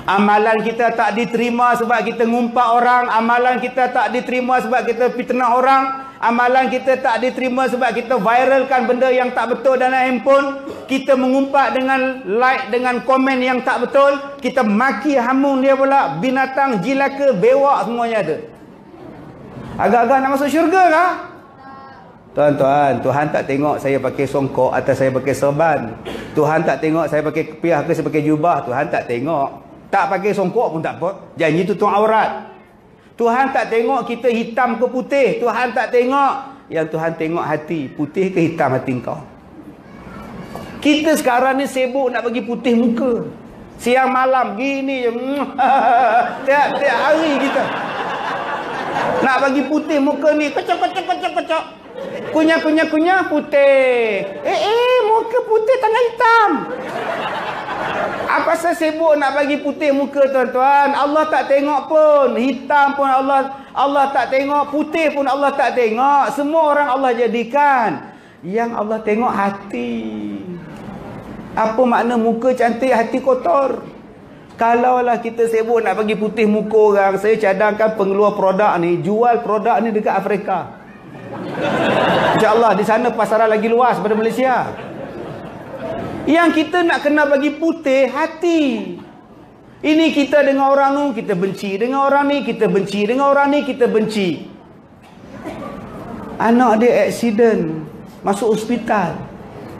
Amalan kita tak diterima sebab kita ngumpat orang. Amalan kita tak diterima sebab kita fitnah orang. Amalan kita tak diterima sebab kita viralkan benda yang tak betul dalam handphone. Kita mengumpat dengan like, dengan komen yang tak betul. Kita maki hamun dia pula. Binatang, jilaka, bewak semuanya ada. Agak-agak nak masuk syurga kah? Tuan-tuan, Tuhan tak tengok saya pakai songkok atau saya pakai serban. Tuhan tak tengok saya pakai kepiah ke saya pakai jubah. Tuhan tak tengok. Tak pakai songkok pun tak apa. Janji tutup aurat. Tuhan tak tengok kita hitam ke putih. Tuhan tak tengok. Yang Tuhan tengok hati. Putih ke hitam hati kau. Kita sekarang ni sibuk nak bagi putih muka. Siang malam gini je. Tiap-tiap hari kita nak bagi putih muka ni. Kocok. Kunyah putih. Muka putih tangan hitam. Apa saya sibuk nak bagi putih muka tuan-tuan? Allah tak tengok pun. Hitam pun Allah tak tengok. Putih pun Allah tak tengok. Semua orang Allah jadikan. Yang Allah tengok hati. Apa makna muka cantik hati kotor? Kalaulah kita sibuk nak bagi putih muka orang, saya cadangkan pengeluar produk ni, jual produk ni dekat Afrika. InsyaAllah di sana pasaran lagi luas daripada Malaysia. Yang kita nak kena bagi putih hati. Ini kita dengan orang ni kita benci, dengan orang ni kita benci, dengan orang ni kita benci. Anak dia aksiden, masuk hospital.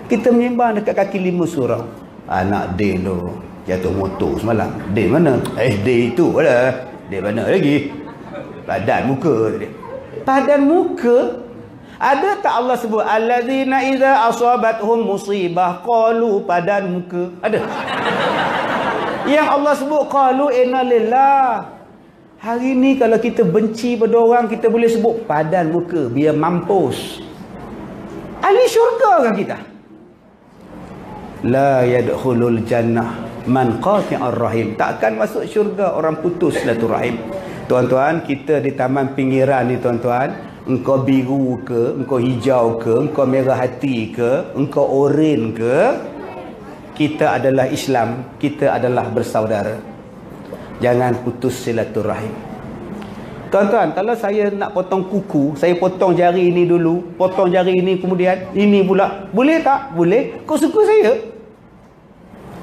Kita menyembang dekat kaki 5 surau. Anak dia tu jatuh motor semalam. Dia mana? Dia itu lah. Dia mana lagi? Padan muka dia. Padan muka? Ada tak Allah sebut allazina idza asabathum musibah qalu padan muka? Ada. Yang Allah sebut qalu inna lillah. Hari ni kalau kita benci pada orang, kita boleh sebut padan muka biar mampus. Ahli syurga kan kita? La yadkhulul jannah man qati'ar rahim. Takkan masuk syurga orang putus silaturahim. Tuan-tuan, kita di taman pinggiran ni tuan-tuan, engkau biru ke, engkau hijau ke, engkau merah hati ke, engkau oren ke, kita adalah Islam, kita adalah bersaudara. Jangan putus silaturahim. Tuan-tuan, kalau saya nak potong kuku, saya potong jari ini dulu, potong jari ini kemudian ini pula, boleh tak? Boleh. Kau suka saya?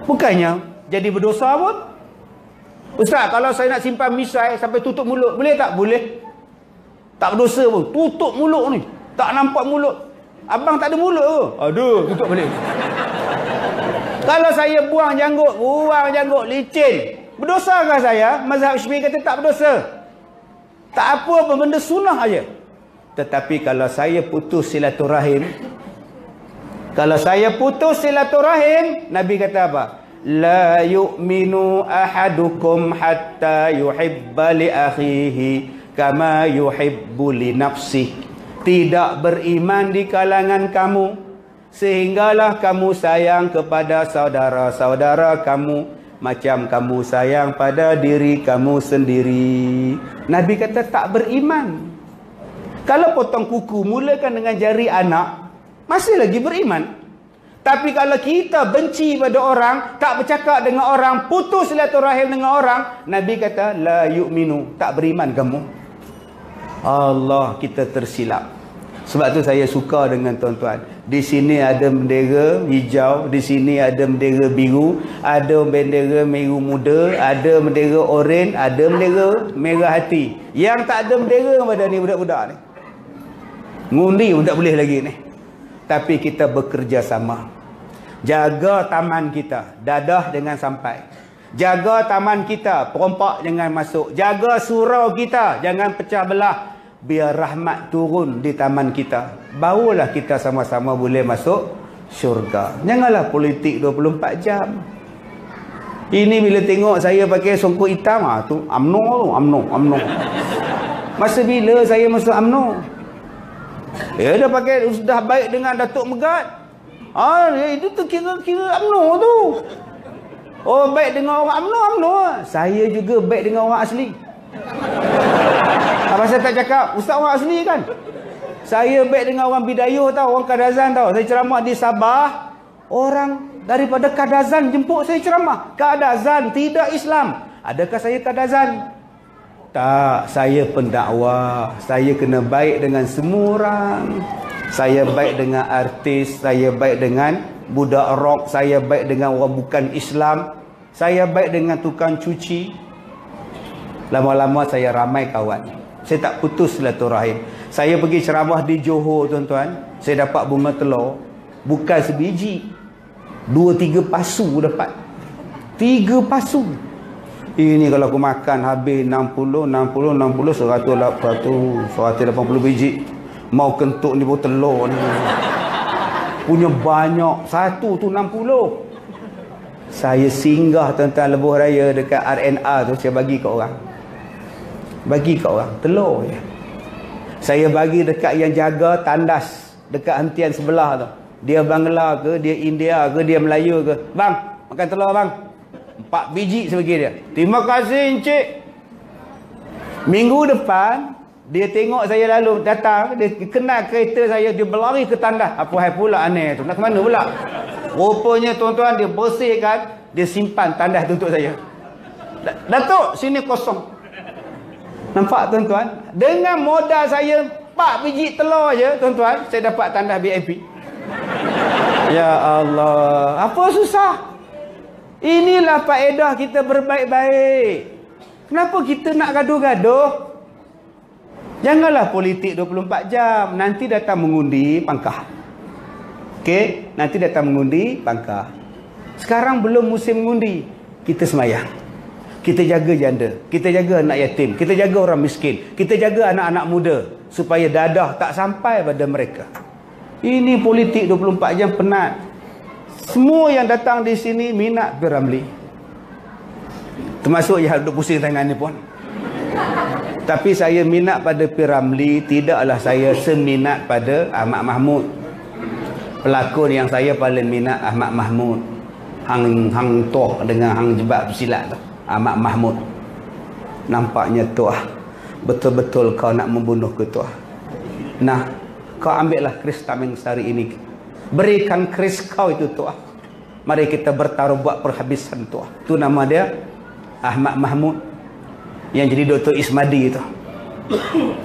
Bukannya jadi berdosa pun. Ustaz, kalau saya nak simpan misai sampai tutup mulut, boleh tak? Boleh. Tak berdosa pun. Tutup mulut ni. Tak nampak mulut. Abang tak ada mulut ke? Ada. Tutup balik. Kalau saya buang janggut licin. Berdosakah saya? Mazhab Syafi'i kata tak berdosa. Tak apa pun, benda sunnah aja. Tetapi kalau saya putus silaturahim, Nabi kata apa? La yu'minu ahadukum hatta yuhibba li akhihi kama yuhibbu li nafsih. Tidak beriman di kalangan kamu sehinggalah kamu sayang kepada saudara-saudara kamu macam kamu sayang pada diri kamu sendiri. Nabi kata tak beriman. Kalau potong kuku mulakan dengan jari anak, masih lagi beriman. Tapi kalau kita benci pada orang, tak bercakap dengan orang, putus silaturahim dengan orang, Nabi kata la yu'minu, tak beriman kamu. Allah, kita tersilap. Sebab tu saya suka dengan tuan-tuan. Di sini ada bendera hijau, di sini ada bendera biru, ada bendera biru muda, ada bendera oren, ada bendera merah hati. Yang tak ada bendera pada ni budak-budak ni. Ngundi pun tak boleh lagi ni. Tapi kita bekerja sama. Jaga taman kita, dadah jangan sampai. Jaga taman kita, perompak jangan masuk. Jaga surau kita, jangan pecah belah. Biar rahmat turun di taman kita. Barulah kita sama-sama boleh masuk syurga. Janganlah politik 24 jam. Ini bila tengok saya pakai songkok hitam, tu UMNO. Masa bila saya masuk UMNO? Dia dah pakai, sudah baik dengan Datuk Megat. Itu tu kira UMNO tu. Oh, baik dengan orang UMNO. Saya juga baik dengan orang asli. Apa saya tak cakap ustaz orang asli kan? Saya baik dengan orang Bidayuh tau, orang Kadazan tau. Saya ceramah di Sabah, orang daripada Kadazan jemput saya ceramah. Kadazan tidak Islam. Adakah saya Kadazan? Tak, saya pendakwah. Saya kena baik dengan semua orang. Saya baik dengan artis, saya baik dengan budak rock, saya baik dengan orang bukan Islam, saya baik dengan tukang cuci. Lama-lama saya ramai kawan. Saya tak putus silaturahim. Saya pergi ceramah di Johor tuan-tuan, saya dapat bunga telur, bukan sebiji, 2-3 pasu dapat. 3 pasu. Ini kalau aku makan habis 60, 180 biji. Mau kentuk ni pun telur ni. Punya banyak. Satu tu 60. Saya singgah tuan-tuan lebuh raya dekat RNR tu, saya bagi kat orang. Bagi kat orang telur je. Saya bagi dekat yang jaga tandas dekat hentian sebelah tu. Dia Bangla ke, dia India ke, dia Melayu ke. Bang, makan telur bang. 4 biji saya bagi dia. Terima kasih encik. Minggu depan dia tengok saya lalu datang, dia kenal kereta saya, dia berlari ke tandas. Apa hal pula aneh tu? Nak ke mana pula? Rupanya tuan-tuan dia bersihkan, dia simpan tandas tu untuk saya. Datuk, sini kosong. Nampak tuan-tuan? Dengan modal saya 4 biji telur je tuan-tuan, saya dapat tandas VIP. Ya Allah, apa susah? Inilah faedah kita berbaik-baik. Kenapa kita nak gaduh-gaduh? Janganlah politik 24 jam. Nanti datang mengundi pangkah. Okey, nanti datang mengundi pangkah. Sekarang belum musim mengundi. Kita semayang. Kita jaga janda, kita jaga anak yatim, kita jaga orang miskin, kita jaga anak-anak muda supaya dadah tak sampai pada mereka. Ini politik 24 jam penat. Semua yang datang di sini minat P.Ramlee. Termasuk yang duduk pusing tangan ni pun. Tapi saya minat pada P.Ramlee, tidaklah saya seminat pada Ahmad Mahmud. Pelakon yang saya paling minat Ahmad Mahmud. Hang Toh dengan Hang Jebat Silat tu. Ahmad Mahmud. Nampaknya tuah, betul-betul kau nak membunuh ke tuah. Nah, kau ambillah keris tameng sari ini. Berikan keris kau itu tuah. Mari kita bertaruh buat perhabisan tuah. Itu nama dia Ahmad Mahmud. Yang jadi Dr. Ismadi itu.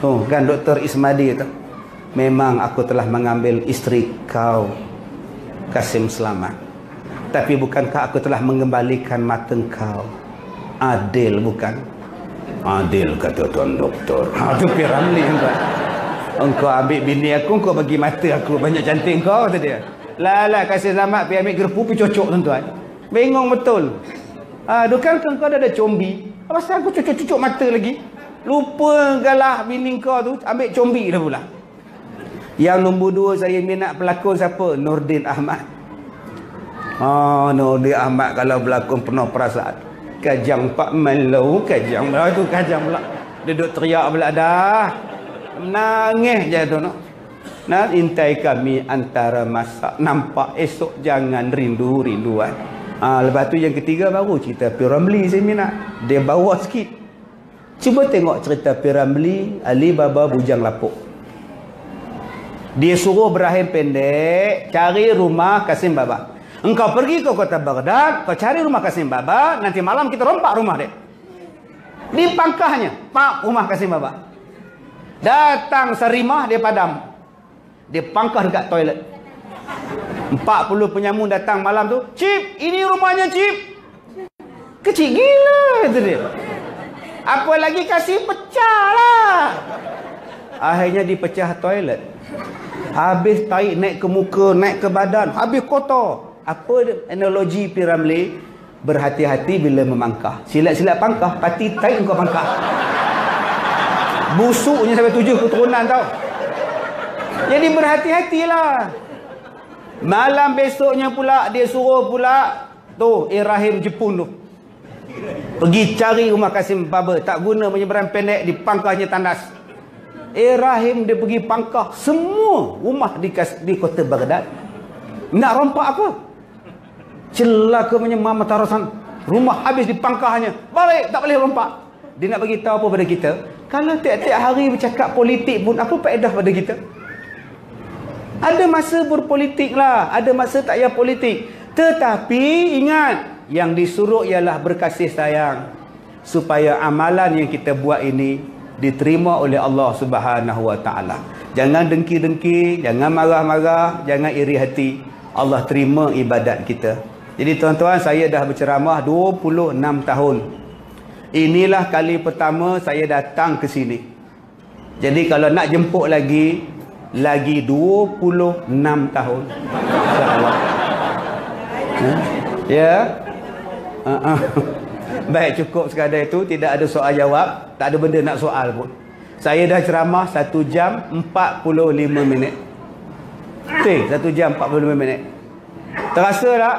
Tuh kan Dr. Ismadi itu. Memang aku telah mengambil isteri kau, Kasim Selamat. Tapi bukankah aku telah mengembalikan mata kau? Adil bukan? Adil kata tuan doktor. Itu P.Ramlee tuan. Engkau ambil bini aku, engkau bagi mata aku. Banyak cantik kau kata dia. Lah Kasim Selamat pergi ambil gerpu pergi cocok tuan-tuan. Bengong betul. Bukan kau ada combi. Apa pasal aku cucuk-cucuk mata lagi? Lupa galah bini kau tu ambil combi dah pula. Yang nombor 2 saya minat pelakon siapa? Nordin Ahmad. Nordin Ahmad kalau berlakon penuh perasaan. Kajang Pak Malau, Kajang Malau tu Kajang pula. Dia duduk teriak pula dah. Menangis je tu no. Nah, intai kami antara masak. Nampak esok jangan rindu-rinduan. Lepas tu yang ketiga baru cerita P.Ramlee saya minat. Dia bawa sikit. Cuba tengok cerita P.Ramlee, Ali Baba Bujang Lapuk. Dia suruh berahim pendek, cari rumah Kasim Baba. Engkau pergi ke kota Baghdad, kau cari rumah Kasim Baba, nanti malam kita rompak rumah dia. Di pangkahnya, pak, rumah Kasim Baba. Datang serimah, dia padam. Dia pangkah dekat toilet. 40 penyamun datang malam tu. Cip, ini rumahnya Cip. Kecil gila itu dia. Apa lagi kasih pecah lah. Akhirnya dipecah toilet. Habis tarik naik ke muka, naik ke badan, habis kotor. Apa analogi Piramli? Berhati-hati bila memangkah. Silat-silat pangkah, pati tarik kau pangkah. Busuknya sampai 7 keturunan tau. Jadi berhati-hatilah. Malam besoknya pula dia suruh pula tu Rahim Jepun tu pergi cari rumah Kasim Baba. Tak guna menyeberang pendek, di pangkahnya tandas. Rahim dia pergi pangkah semua rumah di kota Baghdad. Nak rompak apa? Celaka menyemam matarasan. Rumah habis di pangkahnya. Balik, tak boleh rompak. Dia nak bagi tahu apa pada kita? Kalau tiap-tiap hari bercakap politik pun, apa faedah pada kita? Ada masa berpolitik lah, ada masa tak payah politik. Tetapi ingat, yang disuruh ialah berkasih sayang, supaya amalan yang kita buat ini diterima oleh Allah Subhanahu Wa Taala. Jangan dengki-dengki, jangan marah-marah, jangan iri hati. Allah terima ibadat kita. Jadi tuan-tuan, saya dah berceramah 26 tahun. Inilah kali pertama saya datang ke sini. Jadi kalau nak jemput lagi 26 tahun. InsyaAllah. Ya. Baik, cukup sekadar itu. Tidak ada soal jawab. Tak ada benda nak soal pun. Saya dah ceramah 1 jam 45 minit. Okey, 1 jam 45 minit. Terasa tak?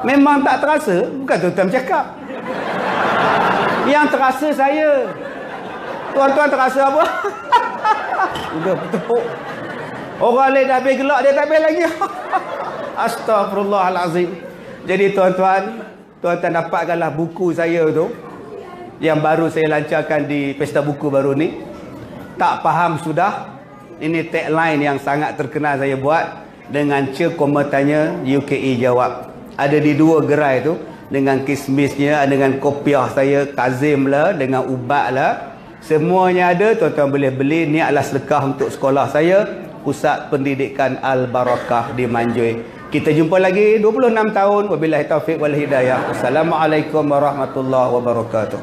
Memang tak terasa. Bukan tuan-tuan cakap. Yang terasa saya. Tuan-tuan terasa apa? Udah bertepuk. Orang lain dah habis gelak, dia tak habis lagi. Astaghfirullahalazim. Jadi tuan-tuan dapatkanlah buku saya tu yang baru saya lancarkan di Pesta Buku baru ni. Tak faham sudah. Ini tagline yang sangat terkenal saya buat. Dengan cek tanya, UKE jawab. Ada di 2 gerai tu. Dengan kismisnya, dengan kopiah saya, Kazim lah, dengan ubat lah. Semuanya ada, tuan-tuan boleh beli. Ni adalah sedekah untuk sekolah saya, Pusat Pendidikan Al-Barakah di Manjui. Kita jumpa lagi 26 tahun. Wabillahi taufiq wal hidayah. Wassalamualaikum warahmatullahi wabarakatuh.